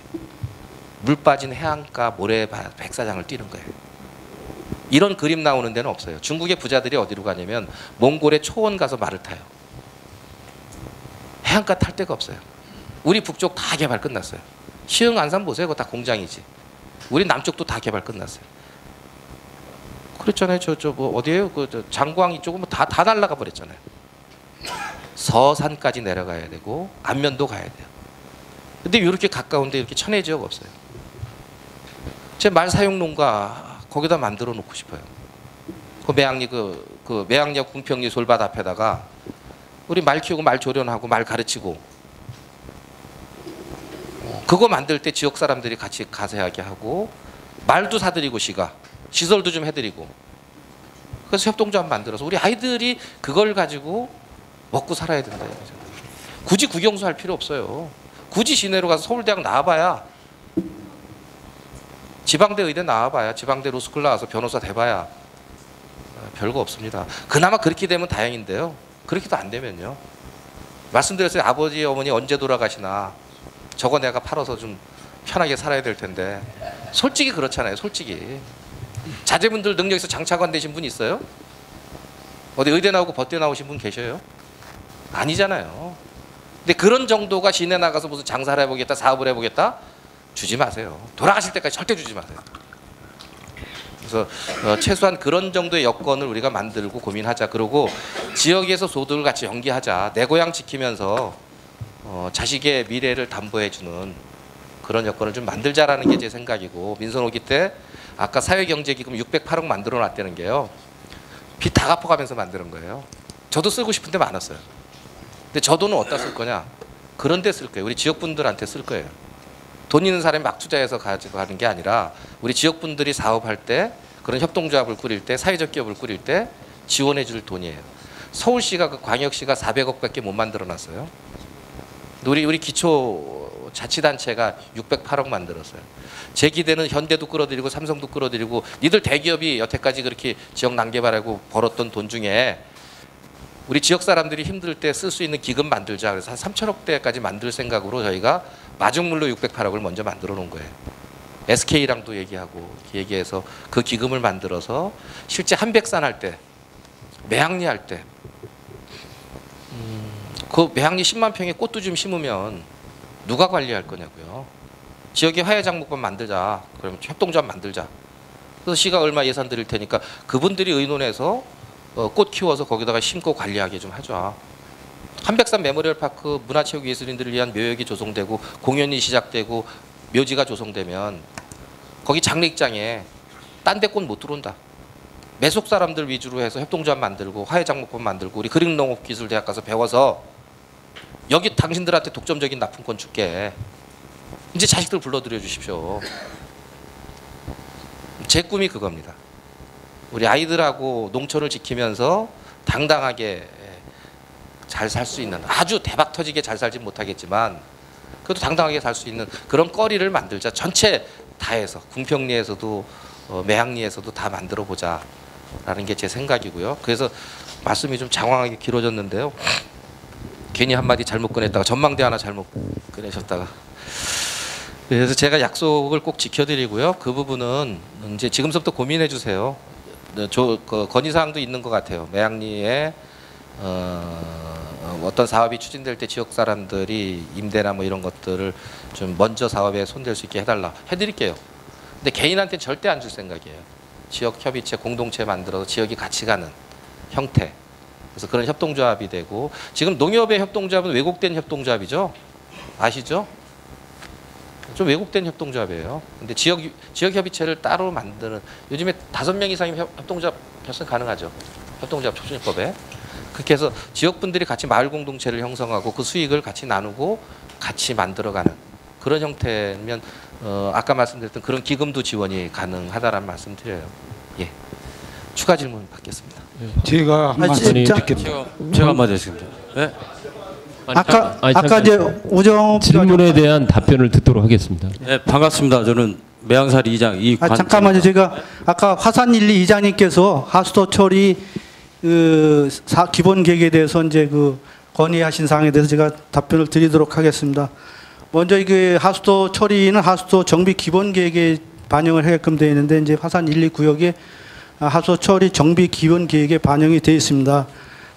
물 빠진 해안가 모래 백사장을 뛰는 거예요. 이런 그림 나오는 데는 없어요. 중국의 부자들이 어디로 가냐면 몽골의 초원 가서 말을 타요. 해안가 탈 데가 없어요. 우리 북쪽 다 개발 끝났어요. 시흥 안산 보세요. 그거 다 공장이지. 우리 남쪽도 다 개발 끝났어요. 그랬잖아요. 뭐 어디에요? 장광 이쪽은 뭐 다 날라가 버렸잖아요. 서산까지 내려가야 되고 안면도 가야 돼요. 근데 이렇게 가까운데 이렇게 천혜 지역 없어요. 제 말 사용 농가 거기다 만들어 놓고 싶어요. 그 매양리 그 매양역 궁평리 솔밭 앞에다가 우리 말 키우고 말 조련하고 말 가르치고 그거 만들 때 지역 사람들이 같이 가세하게 하고 말도 사드리고 시설도 좀 해드리고 그래서 협동조합 만들어서 우리 아이들이 그걸 가지고 먹고 살아야 된다. 굳이 국영수 할 필요 없어요. 굳이 시내로 가서 서울대학 나와봐야 지방대 의대 나와봐야 지방대 로스쿨 나와서 변호사 돼봐야 별거 없습니다. 그나마 그렇게 되면 다행인데요. 그렇게도 안 되면요. 말씀드렸어요. 아버지 어머니 언제 돌아가시나. 저거 내가 팔아서 좀 편하게 살아야 될 텐데. 솔직히 그렇잖아요. 솔직히. 자제분들 능력에서 장차관 되신 분 있어요? 어디 의대 나오고 법대 나오신 분 계셔요? 아니잖아요. 근데 그런 정도가 시내 나가서 무슨 장사를 해보겠다, 사업을 해보겠다? 주지 마세요. 돌아가실 때까지 절대 주지 마세요. 그래서 최소한 그런 정도의 여건을 우리가 만들고 고민하자. 그리고 지역에서 소득을 같이 연계하자. 내 고향 지키면서 자식의 미래를 담보해주는 그런 여건을 좀 만들자라는 게 제 생각이고, 민선 5기 때 아까 사회경제기금 608억 만들어 놨다는 게요. 빚 다 갚아가면서 만드는 거예요. 저도 쓰고 싶은 데 많았어요. 근데 저 돈은 어디다 쓸 거냐? 그런 데 쓸 거예요. 우리 지역분들한테 쓸 거예요. 돈 있는 사람이 막 투자해서 가지고 가는 게 아니라 우리 지역분들이 사업할 때, 그런 협동조합을 꾸릴 때, 사회적 기업을 꾸릴 때 지원해 줄 돈이에요. 서울시가, 그 광역시가 400억밖에 못 만들어 놨어요. 우리 기초 자치단체가 608억 만들었어요. 제 기대는 현대도 끌어들이고 삼성도 끌어들이고, 니들 대기업이 여태까지 그렇게 지역 난개발하고 벌었던 돈 중에 우리 지역 사람들이 힘들 때 쓸 수 있는 기금 만들자. 그래서 한 3천억대까지 만들 생각으로 저희가 마중물로 608억을 먼저 만들어 놓은 거예요. SK랑도 얘기하고 얘기해서 그 기금을 만들어서 실제 한백산 할 때, 매항리 할 때, 그 매항리 10만 평에 꽃도 좀 심으면 누가 관리할 거냐고요. 지역에 화훼장목반 만들자. 그러면 협동조합 만들자. 그래서 시가 얼마 예산 드릴 테니까 그분들이 의논해서 꽃 키워서 거기다가 심고 관리하게 좀 하죠. 한백산 메모리얼 파크 문화체육예술인들을 위한 묘역이 조성되고 공연이 시작되고 묘지가 조성되면 거기 장례식장에 딴 데 꽃 못 들어온다. 매속 사람들 위주로 해서 협동조합 만들고 화훼장목반 만들고 우리 그릭농업기술대학 가서 배워서 여기 당신들한테 독점적인 납품권 줄게. 이제 자식들 불러들여 주십시오. 제 꿈이 그겁니다. 우리 아이들하고 농촌을 지키면서 당당하게 잘 살 수 있는, 아주 대박 터지게 잘 살진 못하겠지만 그래도 당당하게 살 수 있는 그런 거리를 만들자. 전체 다 해서 궁평리에서도 매항리에서도 다 만들어 보자 라는 게 제 생각이고요. 그래서 말씀이 좀 장황하게 길어졌는데요. 괜히 한마디 잘못 꺼냈다가 전망대 하나 잘못 꺼내셨다가, 그래서 제가 약속을 꼭 지켜드리고요. 그 부분은 이제 지금부터 고민해 주세요. 건의사항도 있는 것 같아요. 매항리에 어떤 사업이 추진될 때 지역 사람들이 임대나 뭐 이런 것들을 좀 먼저 사업에 손댈 수 있게 해달라. 해드릴게요. 근데 개인한테 절대 안 줄 생각이에요. 지역 협의체, 공동체 만들어서 지역이 같이 가는 형태. 그래서 그런 협동조합이 되고, 지금 농협의 협동조합은 왜곡된 협동조합이죠. 아시죠? 좀 왜곡된 협동조합이에요. 근데 지역 협의체를 따로 만드는, 요즘에 5명 이상이면 협동조합 결성 가능하죠. 협동조합 촉진법에. 그렇게 해서 지역분들이 같이 마을 공동체를 형성하고 그 수익을 같이 나누고 같이 만들어가는 그런 형태면 아까 말씀드렸던 그런 기금도 지원이 가능하다라는 말씀 드려요. 예. 추가 질문 받겠습니다. 제가 한마디 듣겠습니다. 제가 한마디 하겠습니다. 네? 아까 이제 우정 질문에 대한 답변을 듣도록 하겠습니다. 네, 반갑습니다. 저는 매양사리 이장 이관. 잠깐만요. 제가 아까 화산 1리 이장님께서 하수도 처리 기본 계획에 대해서 이제 그 건의하신 사항에 대해서 제가 답변을 드리도록 하겠습니다. 먼저 이게 하수도 처리는 하수도 정비 기본 계획에 반영을 하게끔 되어 있는데, 이제 화산 1, 2 구역에 하수도 처리 정비 기본 계획에 반영이 되어 있습니다.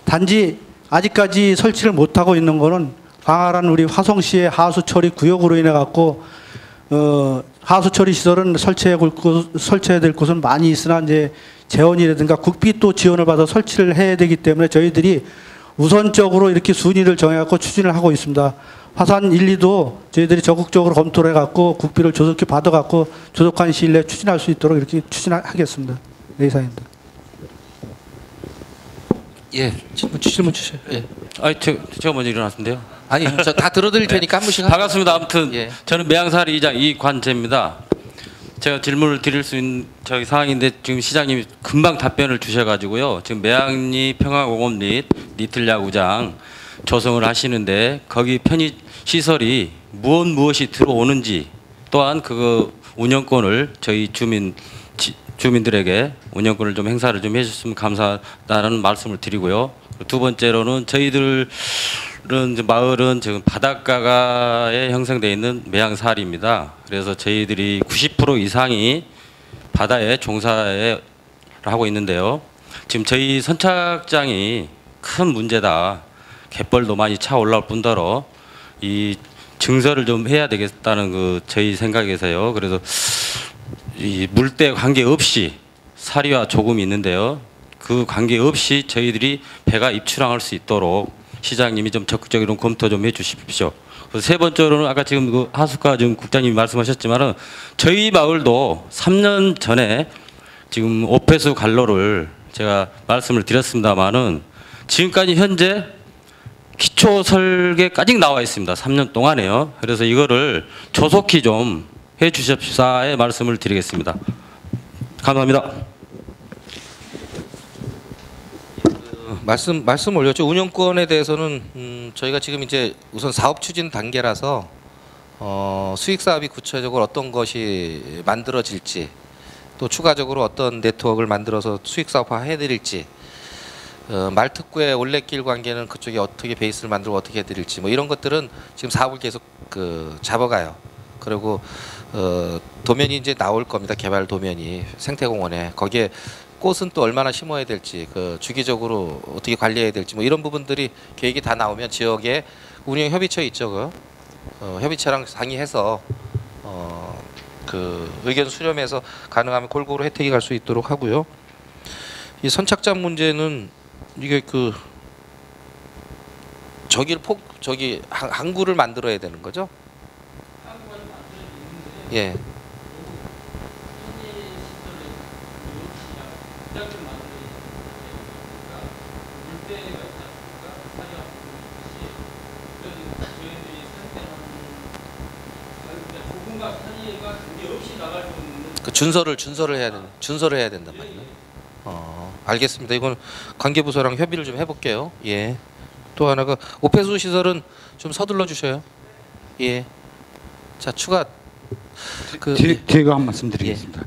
단지 아직까지 설치를 못하고 있는 거는 광활한 우리 화성시의 하수 처리 구역으로 인해 갖고 하수 처리 시설은 설치해야 될 곳은 많이 있으나 이제 재원이라든가 국비 또 지원을 받아 설치를 해야 되기 때문에 저희들이 우선적으로 이렇게 순위를 정해갖고 추진을 하고 있습니다. 화산 1, 2도 저희들이 적극적으로 검토를 해갖고 국비를 조속히 받아갖고 조속한 시일 내에 추진할 수 있도록 이렇게 추진하겠습니다. 네, 이사입니다. 예, 질문 주세요. 예. 아니, 제가 먼저 일어났는데요. 아니, 저 다 들어드릴 테니까 한 분씩. 반갑습니다. 아무튼 예. 저는 매양사리 이장 이관재입니다. 제가 질문을 드릴 수 있는 저기 상황인데 지금 시장님이 금방 답변을 주셔가지고요. 지금 매양리 평화공원 및 리틀야구장 조성을 하시는데 거기 편의 시설이 무엇이 들어오는지, 또한 그 운영권을 저희 주민 주민들에게 운영권을 좀 행사를 좀 해주셨으면 감사하다는 말씀을 드리고요. 두 번째로는 저희들은 이제 마을은 지금 바닷가에 형성되어 있는 매양사리입니다. 그래서 저희들이 90% 이상이 바다에 종사를 하고 있는데요. 지금 저희 선착장이 큰 문제다. 갯벌도 많이 차 올라올 뿐더러 이 증설을 좀 해야 되겠다는 그 저희 생각에서요. 그래서 이 물때 관계없이 사리와 조금이 있는데요. 그 관계없이 저희들이 배가 입출항할 수 있도록 시장님이 좀 적극적으로 검토 좀 해주십시오. 그래서 세 번째로는 아까 지금 그 하숙가 지금 국장님이 말씀하셨지만은 저희 마을도 3년 전에 지금 오폐수 관로를 제가 말씀을 드렸습니다만은 지금까지 현재 기초 설계까지 나와 있습니다. 3년 동안에요. 그래서 이거를 조속히 좀 해주십사의 말씀을 드리겠습니다. 감사합니다. 말씀 올렸죠. 운영권에 대해서는 저희가 지금 이제 우선 사업 추진 단계라서 수익 사업이 구체적으로 어떤 것이 만들어질지 또 추가적으로 어떤 네트워크를 만들어서 수익 사업화 해드릴지 말특구의 올레길 관계는 그쪽에 어떻게 베이스를 만들고 어떻게 해드릴지 뭐 이런 것들은 지금 사업을 계속 잡아가요. 그리고 도면이 이제 나올 겁니다. 개발 도면이 생태공원에 거기에 꽃은 또 얼마나 심어야 될지 주기적으로 어떻게 관리해야 될지 뭐 이런 부분들이 계획이 다 나오면 지역에 운영 협의체 있죠. 협의체랑 상의해서 그 의견 수렴해서 가능하면 골고루 혜택이 갈 수 있도록 하고요. 이 선착장 문제는 이게 저기 항구를 만들어야 되는 거죠. 예. 그 준설을 해야 된단 말이에요. 알겠습니다. 이건 관계부서랑 협의를 좀 해볼게요. 예. 또 하나가 오폐수 시설은 좀 서둘러 주셔요. 예. 자 추가 제가 한 말씀 드리겠습니다. 예.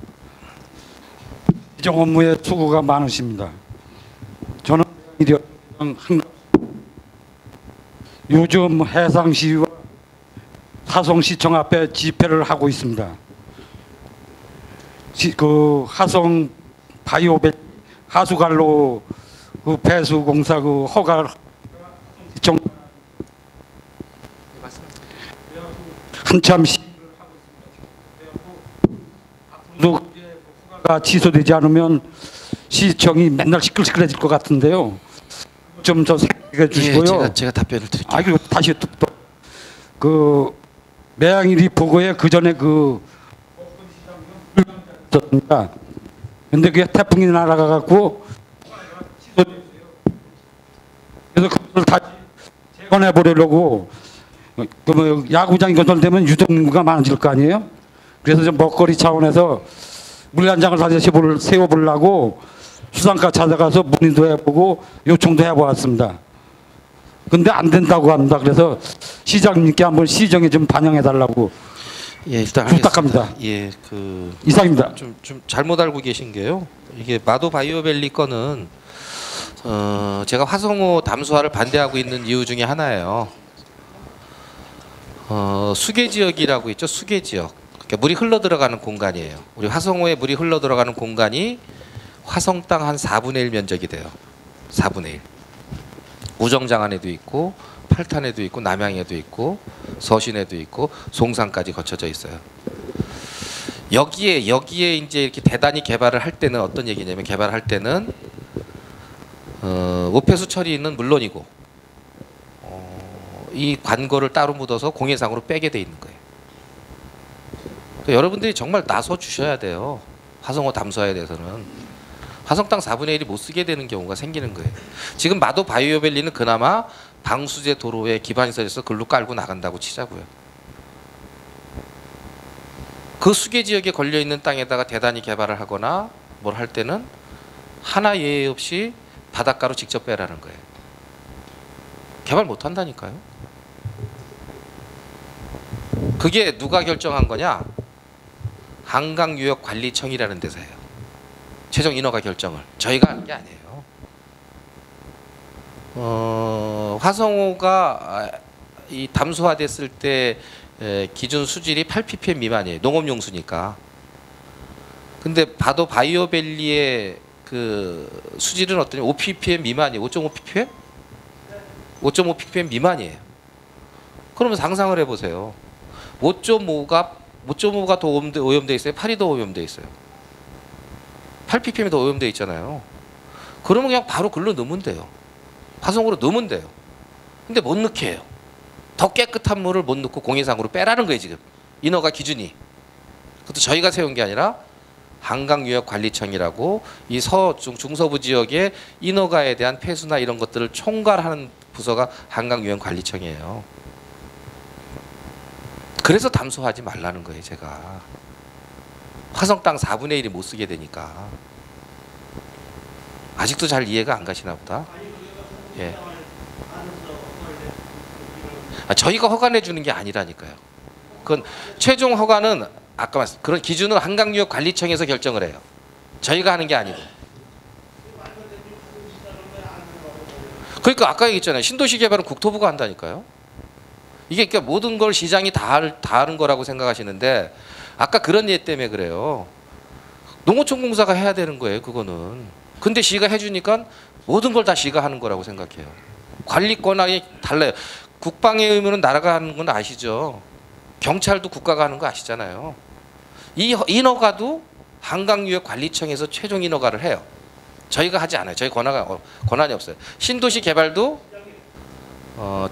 이정 업무에 수고가 많으십니다. 저는 요즘 해상시와 하성시청 앞에 집회를 하고 있습니다. 그 하성 바이오벨 하수관로 그 배수 공사 그 허가 시청 한참 허가가 취소되지 않으면 시청이 맨날 시끌시끌해질 것 같은데요. 좀 더 생각해 주시고요. 예, 제가 답변을 드릴게요. 그리고 다시 또 그 매양일이 보고에 그 전에 그 있었습니다. 근데 그게 태풍이 날아가 갖고 그래서 그걸 다시 재건해 보려고 그 야구장이 건설되면 유동인구가 많아질 거 아니에요? 그래서 좀 먹거리 차원에서 물간장을 다시 세워보려고 수상가 찾아가서 문의도 해보고 요청도 해보았습니다. 근데 안 된다고 합니다. 그래서 시장님께 한번 시정에 좀 반영해 달라고 일단 부탁합니다. 예, 이상입니다. 좀 잘못 알고 계신 게요. 이게 마도 바이오밸리 건은 제가 화성호 담수화를 반대하고 있는 이유 중에 하나예요. 수계 지역이라고 있죠. 수계 지역. 그러니까 물이 흘러 들어가는 공간이에요. 우리 화성호에 물이 흘러 들어가는 공간이 화성 땅 한 4분의 1 면적이 돼요. 4분의 1. 우정장안에도 있고 팔탄에도 있고 남양에도 있고 서신에도 있고 송산까지 거쳐져 있어요. 여기에 이제 이렇게 대단히 개발을 할 때는 어떤 얘기냐면 개발할 때는 오폐수 처리는 물론이고 이 관고를 따로 묻어서 공해상으로 빼게 돼 있는 거예요. 그러니까 여러분들이 정말 나서 주셔야 돼요. 화성호 담수화에 대해서는. 화성 땅 4분의 1이 못 쓰게 되는 경우가 생기는 거예요. 지금 마도 바이오밸리는 그나마 방수제 도로에 기반이 서져서 글로 깔고 나간다고 치자고요. 그 수계 지역에 걸려 있는 땅에다가 대단히 개발을 하거나 뭘 할 때는 하나 예외 없이 바닷가로 직접 빼라는 거예요. 개발 못 한다니까요. 그게 누가 결정한 거냐? 한강유역관리청이라는 데서예요. 최종 인허가 결정을 저희가 하는 게 아니에요. 화성호가 이 담소화됐을 때 기준 수질이 8ppm 미만이에요. 농업용수니까. 근데 봐도 바이오밸리의 그 수질은 어떠냐? 5ppm 미만이에요. 5.5ppm? 5.5ppm 미만이에요. 그러면 상상을 해보세요. 5.5가 더 오염돼 있어요. 8이 더 오염돼 있어요. 8ppm이 더 오염돼 있잖아요. 그러면 그냥 바로 글로 넣으면 돼요. 화성으로 넣으면 돼요. 근데 못 넣게 해요. 더 깨끗한 물을 못 넣고 공해상으로 빼라는 거예요. 지금 인허가 기준이. 그것도 저희가 세운 게 아니라 한강유역관리청이라고 이 중서부 지역의 인허가에 대한 폐수나 이런 것들을 총괄하는 부서가 한강유역관리청이에요. 그래서 담소하지 말라는 거예요. 제가 화성 땅 4분의 1이 못 쓰게 되니까. 아직도 잘 이해가 안 가시나 보다. 예. 저희가 허가내 주는 게 아니라니까요. 그건 최종 허가는 아까 말씀 그런 기준은 한강유역관리청에서 결정을 해요. 저희가 하는 게 아니고. 그러니까 아까 얘기했잖아요. 신도시 개발은 국토부가 한다니까요. 이게 그러니까 모든 걸 시장이 다 하는 거라고 생각하시는데 아까 그런 예 때문에 그래요. 농어촌공사가 해야 되는 거예요. 그거는. 근데 시가 해주니까 모든 걸 다 시가 하는 거라고 생각해요. 관리권이 달라요. 국방의 의무는 나라가 하는 건 아시죠? 경찰도 국가가 하는 거 아시잖아요. 이 인허가도 한강유역관리청에서 최종 인허가를 해요. 저희가 하지 않아요. 저희 권한이 없어요. 신도시 개발도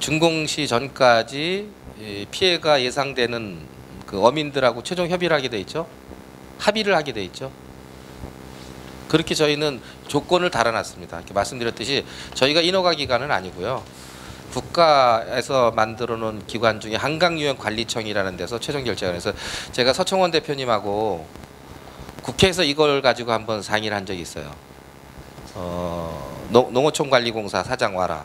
준공시 전까지 피해가 예상되는 그 어민들하고 최종 협의를 하게 돼 있죠. 합의를 하게 돼 있죠. 그렇게 저희는 조건을 달아놨습니다. 이렇게 말씀드렸듯이 저희가 인허가 기관은 아니고요. 국가에서 만들어 놓은 기관 중에 한강유역관리청이라는 데서 최종 결정을 해서 제가 서청원 대표님하고 국회에서 이걸 가지고 한번 상의를 한 적이 있어요. 농어촌관리공사 사장 와라.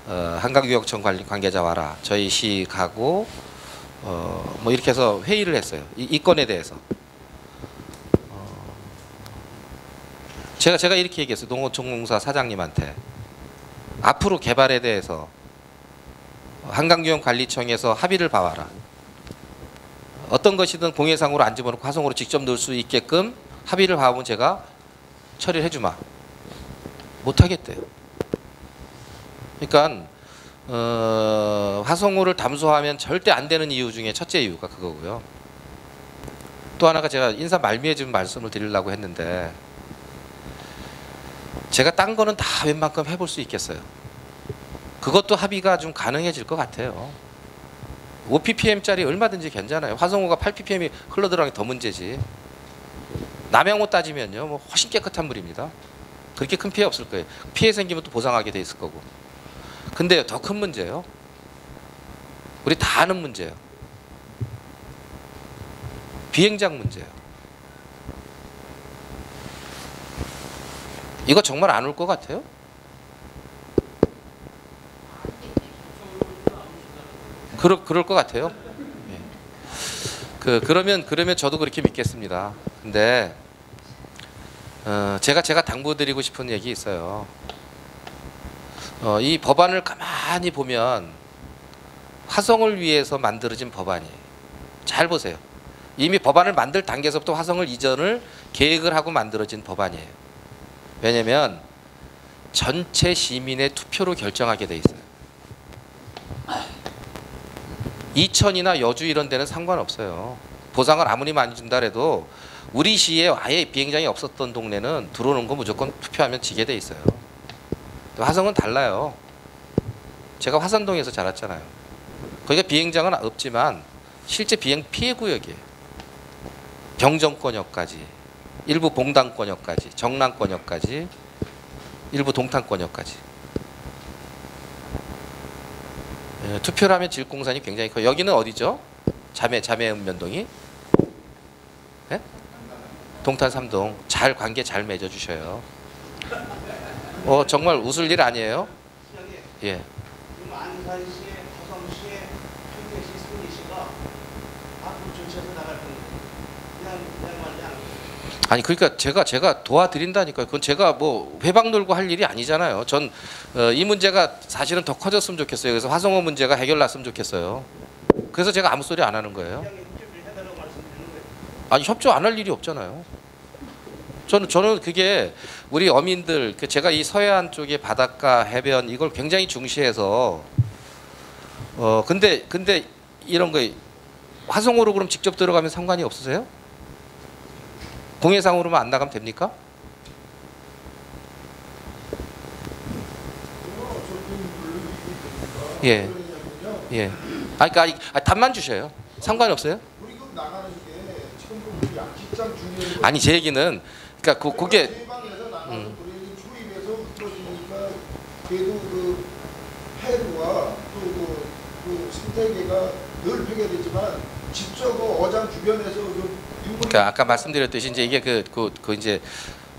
한강유역청 관계자 와라. 저희 시 가고 뭐 이렇게 해서 회의를 했어요. 이 건에 대해서. 제가 이렇게 얘기했어요. 농어촌공사 사장님한테 앞으로 개발에 대해서 한강유역관리청에서 합의를 봐와라. 어떤 것이든 공해상으로 안 집어넣고 화성으로 직접 넣을 수 있게끔 합의를 봐오면 제가 처리를 해주마. 못하겠대요. 그러니까 화성호를 담소하면 절대 안 되는 이유 중에 첫째 이유가 그거고요. 또 하나가 제가 인사 말미에 좀 말씀을 드리려고 했는데 제가 딴 거는 다 웬만큼 해볼 수 있겠어요. 그것도 합의가 좀 가능해질 것 같아요. 5ppm짜리 얼마든지 괜찮아요. 화성호가 8ppm이 흘러들어가는 게 더 문제지. 남양호 따지면요, 뭐 훨씬 깨끗한 물입니다. 그렇게 큰 피해 없을 거예요. 피해 생기면 또 보상하게 돼 있을 거고. 근데 더 큰 문제예요. 우리 다 아는 문제예요. 비행장 문제예요. 이거 정말 안 올 것 같아요? 그럴 것 같아요. 예. 그러면 저도 그렇게 믿겠습니다. 근데 제가 당부드리고 싶은 얘기 있어요. 이 법안을 가만히 보면 화성을 위해서 만들어진 법안이에요. 잘 보세요. 이미 법안을 만들 단계에서부터 화성을 이전을 계획을 하고 만들어진 법안이에요. 왜냐하면 전체 시민의 투표로 결정하게 돼 있어요. 이천이나 여주 이런 데는 상관없어요. 보상을 아무리 많이 준다 해도 우리 시에 아예 비행장이 없었던 동네는 들어오는 거 무조건 투표하면 지게 돼 있어요. 화성은 달라요. 제가 화산동에서 자랐잖아요. 거기가 비행장은 없지만 실제 비행 피해 구역이에요. 병정권역까지, 일부 봉당권역까지, 정랑권역까지, 일부 동탄권역까지. 투표를 하면 질공산이 굉장히 커요. 여기는 어디죠? 자매읍면동이? 네? 동탄 3동. 관계 잘 맺어주셔요. 정말 웃을 일 아니에요? 예. 안산시에, 화성시에, 평택시, 승리시가 앞으로 전체에서 나갈 겁니다. 그냥 말이야. 아니 그러니까 제가 도와드린다니까요. 그건 제가 뭐 회방 놀고 할 일이 아니잖아요. 전 이 문제가 사실은 더 커졌으면 좋겠어요. 그래서 화성호 문제가 해결났으면 좋겠어요. 그래서 제가 아무 소리 안 하는 거예요. 아니 협조 안 할 일이 없잖아요. 저는 그게 우리 어민들 제가 이 서해안 쪽의 바닷가 해변 이걸 굉장히 중시해서 근데 이런 거 화성호로 그럼 직접 들어가면 상관이 없으세요? 공해상으로만 안 나가면 됩니까? 예. 예. 그러니까 답만 주셔요. 상관이 없어요? 아니 제 얘기는 그러니까 그게 그래도 그 해류와 또 그 생태계가 늘 폐괴되지만 직접 어장 주변에서 그러니까 아까 말씀드렸듯이 이제 이게 그 이제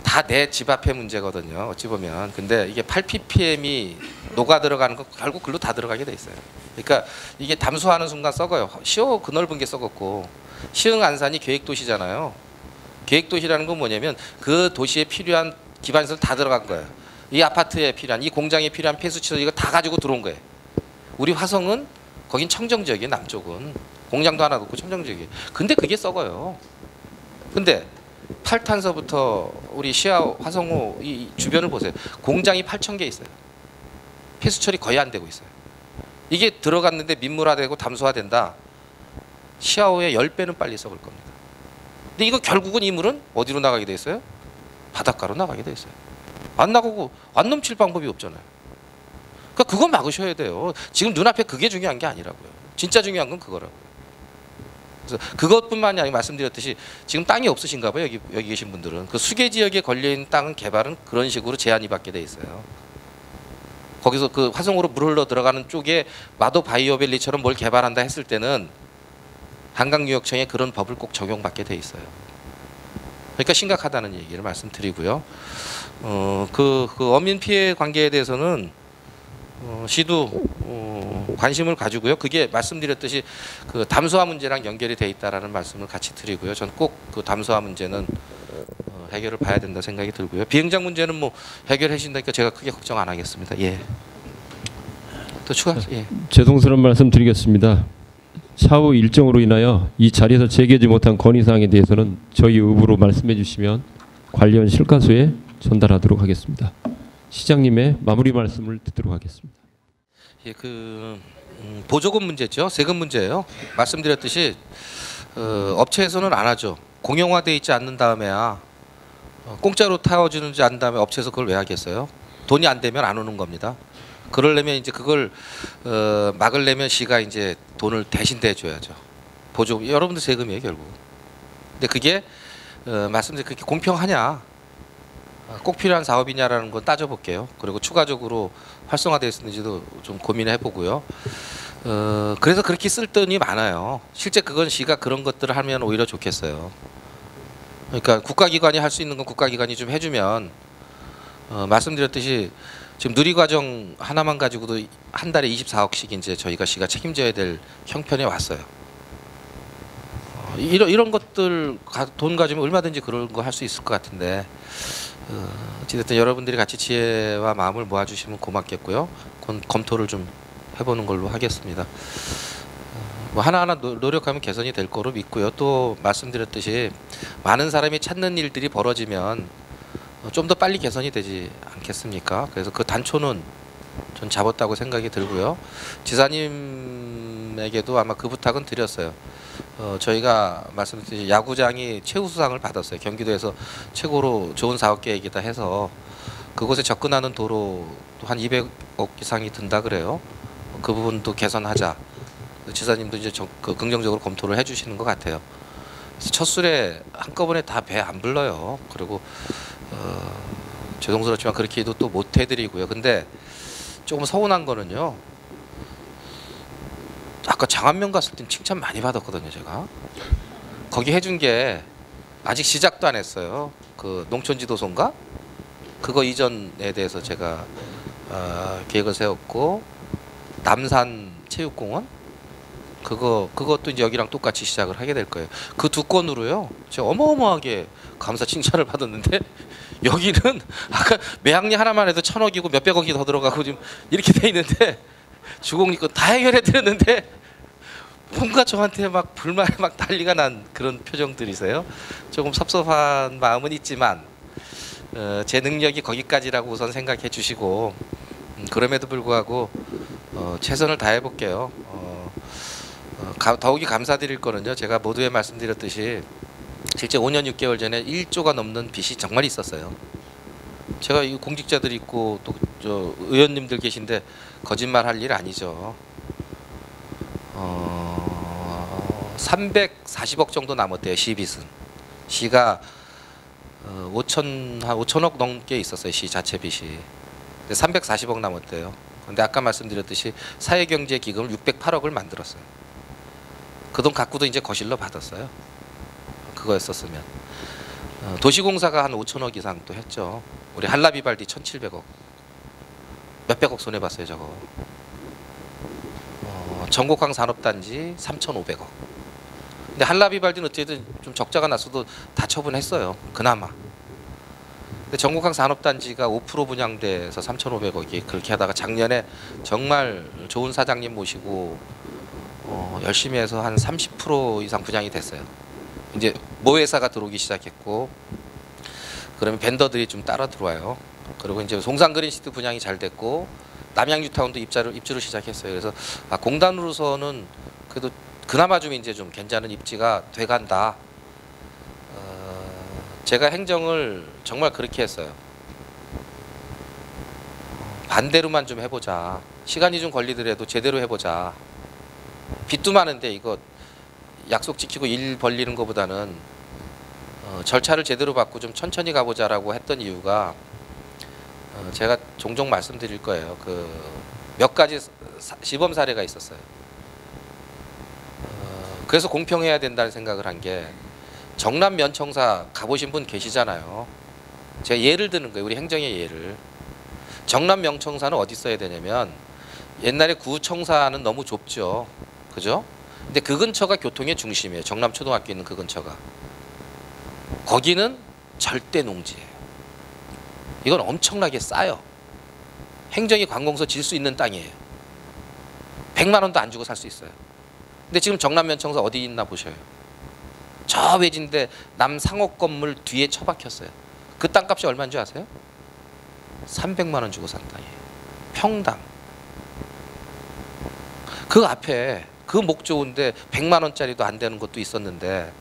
다 내 집 앞의 문제거든요. 어찌 보면. 근데 이게 8ppm이 녹아 들어가는 거 결국 글로 다 들어가게 돼 있어요. 그러니까 이게 담수하는 순간 썩어요. 시호 그 넓은 게 썩었고 시흥 안산이 계획도시잖아요. 계획도시라는 건 뭐냐면 그 도시에 필요한 기반시설 다 들어간 거예요. 이 아파트에 필요한 이 공장에 필요한 폐수치도 이거 다 가지고 들어온 거예요. 우리 화성은 거긴 청정지역이에요. 남쪽은 공장도 하나 없고 청정지역이에요. 근데 그게 썩어요. 근데 8탄서부터 우리 시야 화성호 이 주변을 보세요. 공장이 8,000개 있어요. 폐수 처리 거의 안 되고 있어요. 이게 들어갔는데 민물화되고 담수화된다. 시야호의 10배는 빨리 썩을 겁니다. 근데 이거 결국은 이 물은 어디로 나가게 돼 있어요? 바닷가로 나가게 돼 있어요. 안 나가고 안 넘칠 방법이 없잖아요. 그러니까 그거 막으셔야 돼요. 지금 눈앞에 그게 중요한 게 아니라고요. 진짜 중요한 건 그거라고요. 그래서 그것뿐만이 아니라 말씀드렸듯이 지금 땅이 없으신가 봐요. 여기 계신 분들은. 그 수계 지역에 걸려있는 땅은 개발은 그런 식으로 제한이 받게 돼 있어요. 거기서 그 화성으로 물 흘러 들어가는 쪽에 마도 바이오밸리처럼 뭘 개발한다 했을 때는 한강유역청에 그런 법을 꼭 적용받게 돼 있어요. 그러니까 심각하다는 얘기를 말씀드리고요. 그 어민 피해 관계에 대해서는 시도 관심을 가지고요. 그게 말씀드렸듯이 그 담수화 문제랑 연결이 돼 있다라는 말씀을 같이 드리고요. 전 꼭 그 담수화 문제는 해결을 봐야 된다 생각이 들고요. 비행장 문제는 뭐 해결해 주신다니까 제가 크게 걱정 안 하겠습니다. 예. 또 추가? 예. 죄송스러운 말씀 드리겠습니다. 차후 일정으로 인하여 이 자리에서 제기하지 못한 건의사항에 대해서는 저희 의무로 말씀해 주시면 관련 실과수에 전달하도록 하겠습니다. 시장님의 마무리 말씀을 듣도록 하겠습니다. 예, 보조금 문제죠. 세금 문제예요. 말씀드렸듯이 업체에서는 안 하죠. 공용화돼 있지 않는 다음에야 공짜로 타워주는지 안 다음에 업체에서 그걸 왜 하겠어요? 돈이 안 되면 안 오는 겁니다. 그러려면 이제 그걸 막으려면 시가 이제 돈을 대신 대줘야죠. 보조금 여러분들 세금이에요 결국. 근데 그게 말씀드린 그렇게 공평하냐? 꼭 필요한 사업이냐라는 건 따져볼게요. 그리고 추가적으로 활성화되어 있는지도 좀 고민해 보고요. 그래서 그렇게 쓸 돈이 많아요. 실제 그건 시가 그런 것들을 하면 오히려 좋겠어요. 그러니까 국가기관이 할 수 있는 건 국가기관이 좀 해주면 말씀드렸듯이 지금 누리과정 하나만 가지고도 한 달에 24억씩 이제 저희가 시가 책임져야 될 형편에 왔어요. 이런 것들 돈 가지면 얼마든지 그런 거 할 수 있을 것 같은데 어쨌든 여러분들이 같이 지혜와 마음을 모아주시면 고맙겠고요. 검토를 좀 해보는 걸로 하겠습니다. 뭐 하나하나 노력하면 개선이 될 거로 믿고요. 또 말씀드렸듯이 많은 사람이 찾는 일들이 벌어지면 좀 더 빨리 개선이 되지 않겠습니까? 그래서 그 단초는 전 잡았다고 생각이 들고요. 지사님에게도 아마 그 부탁은 드렸어요. 저희가 말씀드렸듯이 야구장이 최우수상을 받았어요. 경기도에서 최고로 좋은 사업 계획이다 해서 그곳에 접근하는 도로 한 200억 이상이 든다 그래요. 그 부분도 개선하자. 지사님도 이제 긍정적으로 검토를 해주시는 것 같아요. 그래서 첫 술에 한꺼번에 다 배 안 불러요. 그리고 죄송스럽지만 그렇게 해도 또 못 해드리고요. 근데 조금 서운한 거는요. 아까 장안면 갔을 땐 칭찬 많이 받았거든요. 제가 거기 해준 게 아직 시작도 안 했어요. 그 농촌지도소인가? 그거 이전에 대해서 제가 계획을 세웠고 남산 체육공원 그것도 이제 여기랑 똑같이 시작을 하게 될 거예요. 그 두 건으로요. 제가 어마어마하게 감사 칭찬을 받았는데 여기는 아까 매학리 하나만 해도 1,000억이고 몇백억이 더 들어가고 지금 이렇게 돼 있는데 주공리 거 다 해결해 드렸는데 뭔가 저한테 막 불만이 막 난리가 난 그런 표정들이세요. 조금 섭섭한 마음은 있지만 제 능력이 거기까지라고 우선 생각해 주시고 그럼에도 불구하고 최선을 다해 볼게요. 더욱이 감사드릴 거는요. 제가 모두에 말씀드렸듯이 실제 5년 6개월 전에 1조가 넘는 빚이 정말 있었어요. 제가 이 공직자들 있고 또 저 의원님들 계신데 거짓말 할 일 아니죠. 340억 정도 남았대요. 시빚은. 시가 5천억 넘게 있었어요. 시 자체 빚이. 340억 남았대요. 근데 아까 말씀드렸듯이 사회경제기금을 608억을 만들었어요. 그 돈 갖고도 이제 거실로 받았어요. 그거였었으면. 도시공사가 한 5천억 이상 또 했죠. 우리 한라비발디 1,700억. 몇백억 손해봤어요 저거. 전곡항 산업단지 3,500억. 근데 한라비발디는 어쨌든 좀 적자가 났어도 다 처분했어요. 그나마. 근데 전곡항 산업단지가 5% 분양돼서 3,500억이 그렇게 하다가 작년에 정말 좋은 사장님 모시고 열심히 해서 한 30% 이상 분양이 됐어요. 이제 모회사가 들어오기 시작했고 그러면 벤더들이 좀 따라 들어와요. 그리고 이제 송산그린시티 분양이 잘 됐고 남양유타운도 입주를 시작했어요. 그래서 공단으로서는 그래도 그나마 좀 이제 좀 괜찮은 입지가 돼간다. 제가 행정을 정말 그렇게 했어요. 반대로만 좀 해보자. 시간이 좀 걸리더라도 제대로 해보자. 빚도 많은데 이거 약속 지키고 일 벌리는 것보다는 절차를 제대로 받고 좀 천천히 가보자라고 했던 이유가 제가 종종 말씀드릴 거예요. 몇 가지 시범 사례가 있었어요. 그래서 공평해야 된다는 생각을 한 게 정남 면청사 가보신 분 계시잖아요. 제가 예를 드는 거예요. 우리 행정의 예를. 정남 면청사는 어디 써야 되냐면 옛날에 구청사는 너무 좁죠. 그죠? 근데 그 근처가 교통의 중심이에요. 정남초등학교 있는 그 근처가. 거기는 절대 농지예요. 이건 엄청나게 싸요. 행정이 관공서 질 수 있는 땅이에요. 100만 원도 안 주고 살 수 있어요. 근데 지금 정남면청사 어디 있나 보셔요. 저 외진데 남상옥 건물 뒤에 처박혔어요. 그 땅값이 얼마인 줄 아세요? 300만 원 주고 산 땅이에요. 평당. 그 앞에 그 목 좋은데 100만 원짜리도 안 되는 것도 있었는데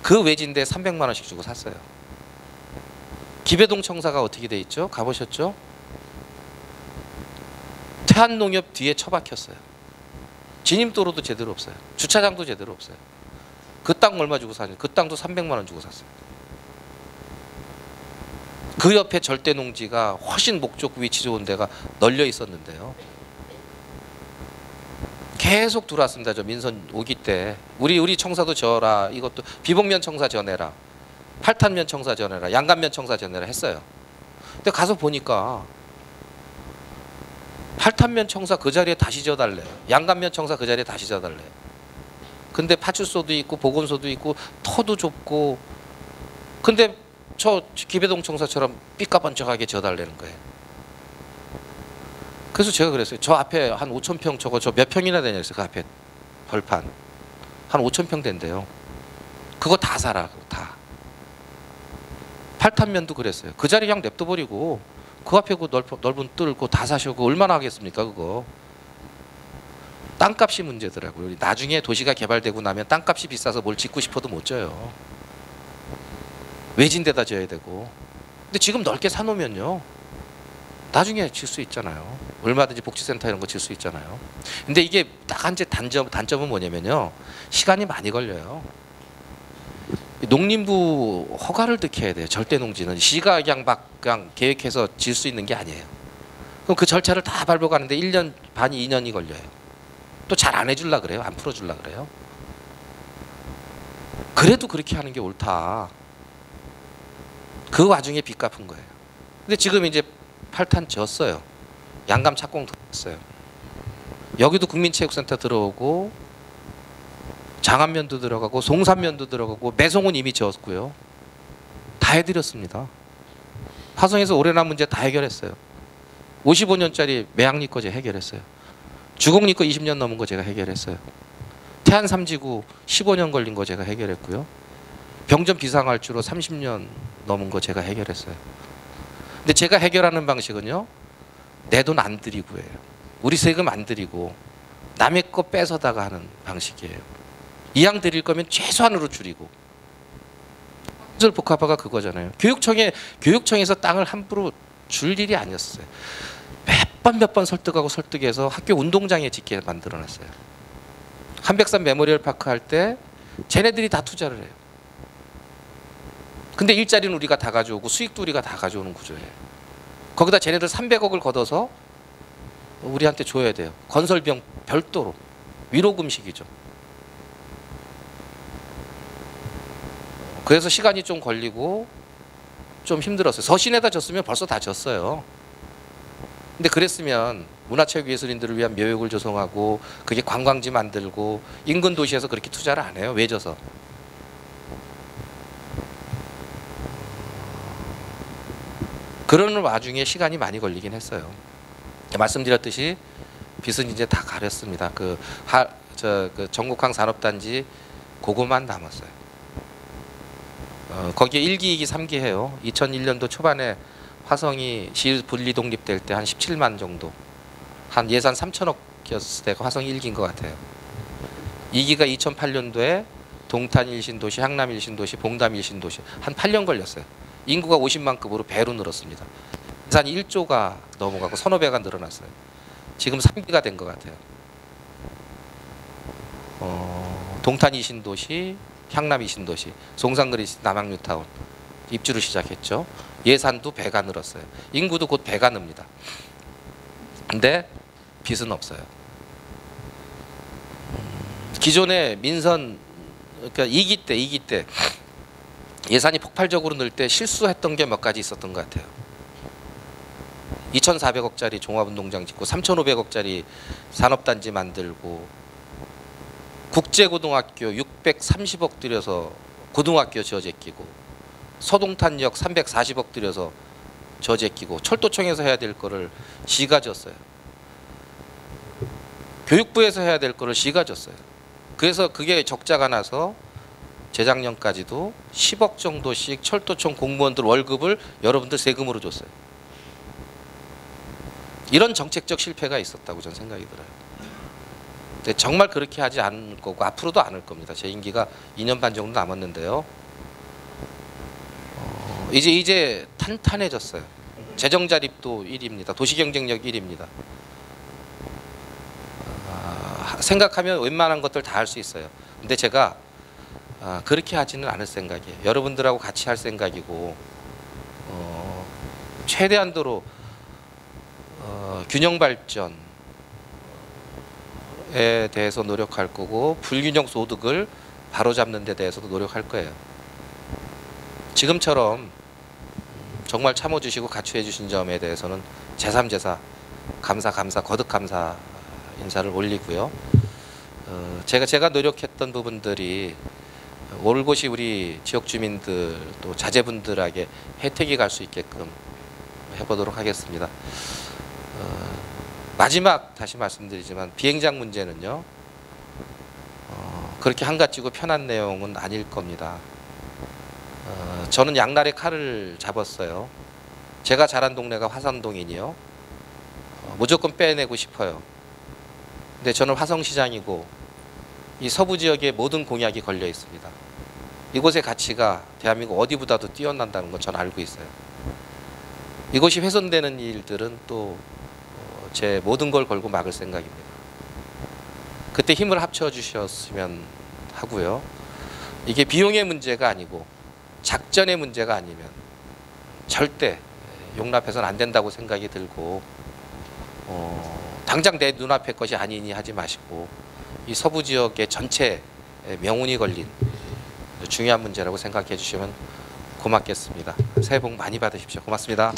그 외진데 300만 원씩 주고 샀어요. 기배동 청사가 어떻게 돼 있죠? 가보셨죠? 태안농협 뒤에 처박혔어요. 진입도로도 제대로 없어요. 주차장도 제대로 없어요. 그 땅 얼마 주고 사냐? 그 땅도 300만 원 주고 샀어요. 그 옆에 절대 농지가 훨씬 목 좋고 위치 좋은 데가 널려 있었는데요. 계속 들어왔습니다. 저 민선 오기 때 우리 청사도 져라. 이것도 비봉면 청사 전해라. 팔탄면 청사 전해라. 양간면 청사 전해라 했어요. 근데 가서 보니까 팔탄면 청사 그 자리에 다시 져달래요. 양간면 청사 그 자리에 다시 져달래요. 근데 파출소도 있고 보건소도 있고 터도 좁고 근데 저 기배동 청사처럼 삐까번쩍하게 져달라는 거예요. 그래서 제가 그랬어요. 저 앞에 한 5,000평 저거 저 몇 평이나 되냐 그랬어요. 그 앞에 벌판 한 5,000평 된대요. 그거 다 사라. 다. 팔탄면도 그랬어요. 그 자리 그냥 냅둬버리고 그 앞에 그 넓은 뜰고 다 사시고 얼마나 하겠습니까 그거. 땅값이 문제더라고요. 나중에 도시가 개발되고 나면 땅값이 비싸서 뭘 짓고 싶어도 못 져요. 외진 데다 져야 되고. 근데 지금 넓게 사놓으면요. 나중에 질 수 있잖아요. 얼마든지 복지센터 이런 거 질 수 있잖아요. 근데 이게 딱 한 제 단점은 뭐냐면요. 시간이 많이 걸려요. 농림부 허가를 득해야 돼요. 절대 농지는 시가 그냥 계획해서 질 수 있는 게 아니에요. 그럼 그 절차를 다 밟아가는데 1년 반이 2년이 걸려요. 또 잘 안 해줄라 그래요. 안 풀어줄라 그래요. 그래도 그렇게 하는 게 옳다. 그 와중에 빚 갚은 거예요. 근데 지금 이제 팔탄 졌어요. 양감 착공 들어왔어요. 여기도 국민체육센터 들어오고 장안면도 들어가고 송산면도 들어가고 매송은 이미 지었고요. 다 해드렸습니다. 화성에서 오래난 문제 다 해결했어요. 55년짜리 매양리 거 제가 해결했어요. 주곡리 거 20년 넘은 거 제가 해결했어요. 태안 3지구 15년 걸린 거 제가 해결했고요. 병전 비상활주로 30년 넘은 거 제가 해결했어요. 근데 제가 해결하는 방식은요, 내 돈 안 들이고예요. 우리 세금 안 들이고 남의 거 뺏어다가 하는 방식이에요. 이양 드릴 거면 최소한으로 줄이고. 복합화가 그거잖아요. 교육청에서 땅을 함부로 줄 일이 아니었어요. 몇 번 설득해서 학교 운동장에 짓게 만들어놨어요. 한백산 메모리얼 파크 할 때 쟤네들이 다 투자를 해요. 근데 일자리는 우리가 다 가져오고 수익도 우리가 다 가져오는 구조예요. 거기다 쟤네들 300억을 걷어서 우리한테 줘야 돼요. 건설 비용 별도로. 위로금식이죠. 그래서 시간이 좀 걸리고 좀 힘들었어요. 서신에다 졌으면 벌써 다 졌어요. 근데 그랬으면 문화체육예술인들을 위한 묘역을 조성하고 그게 관광지 만들고 인근 도시에서 그렇게 투자를 안 해요. 왜 져서? 그러는 와중에 시간이 많이 걸리긴 했어요. 말씀드렸듯이 빚은 이제 다 가렸습니다. 그 전국항 산업단지 그거만 남았어요. 거기에 1기, 2기, 3기 해요. 2001년도 초반에 화성이 시 분리 독립될 때 한 17만 정도, 한 예산 3천억이었을 때가 화성이 1기인 것 같아요. 2기가 2008년도에 동탄 일신도시, 향남 일신도시, 봉담 일신도시 한 8년 걸렸어요. 인구가 50만 급으로 배로 늘었습니다. 예산이 1조가 넘어가고 서너 배가 늘어났어요. 지금 3기가 된 것 같아요. 동탄 이신도시, 향남 이신도시, 송산거리 남양뉴타운 입주를 시작했죠. 예산도 배가 늘었어요. 인구도 곧 배가 늡니다. 근데 빚은 없어요. 기존의 민선, 그러니까 2기 때 예산이 폭발적으로 늘 때 실수했던 게 몇 가지 있었던 것 같아요. 2,400억짜리 종합운동장 짓고 3,500억짜리 산업단지 만들고 국제고등학교 630억 들여서 고등학교 지어제끼고 서동탄역 340억 들여서 저제끼고 철도청에서 해야 될 거를 시가 졌어요. 교육부에서 해야 될 거를 시가 졌어요. 그래서 그게 적자가 나서 재작년까지도 10억 정도씩 철도청 공무원들 월급을 여러분들 세금으로 줬어요. 이런 정책적 실패가 있었다고 저는 생각이 들어요. 근데 정말 그렇게 하지 않을 거고 앞으로도 안 할 겁니다. 제 임기가 2년 반 정도 남았는데요. 이제 탄탄해졌어요. 재정 자립도 1위입니다. 도시 경쟁력 1위입니다. 생각하면 웬만한 것들 다 할 수 있어요. 근데 제가 그렇게 하지는 않을 생각이에요. 여러분들하고 같이 할 생각이고 최대한도로 균형 발전에 대해서 노력할 거고 불균형 소득을 바로잡는 데 대해서도 노력할 거예요. 지금처럼 정말 참아주시고 같이 해주신 점에 대해서는 제3제사 감사 거듭 감사 인사를 올리고요. 제가 노력했던 부분들이 올곧이 우리 지역 주민들 또 자제분들에게 혜택이 갈 수 있게끔 해보도록 하겠습니다. 마지막 다시 말씀드리지만 비행장 문제는요. 그렇게 한가지고 편한 내용은 아닐 겁니다. 저는 양날의 칼을 잡았어요. 제가 자란 동네가 화산동이니요. 무조건 빼내고 싶어요. 근데 저는 화성시장이고 이 서부 지역에 모든 공약이 걸려 있습니다. 이곳의 가치가 대한민국 어디보다도 뛰어난다는 건 저는 알고 있어요. 이곳이 훼손되는 일들은 또 제 모든 걸 걸고 막을 생각입니다. 그때 힘을 합쳐 주셨으면 하고요. 이게 비용의 문제가 아니고 작전의 문제가 아니면 절대 용납해서는 안 된다고 생각이 들고 당장 내 눈앞의 것이 아니니 하지 마시고 이 서부 지역의 전체 명운이 걸린 중요한 문제라고 생각해 주시면 고맙겠습니다. 새해 복 많이 받으십시오. 고맙습니다.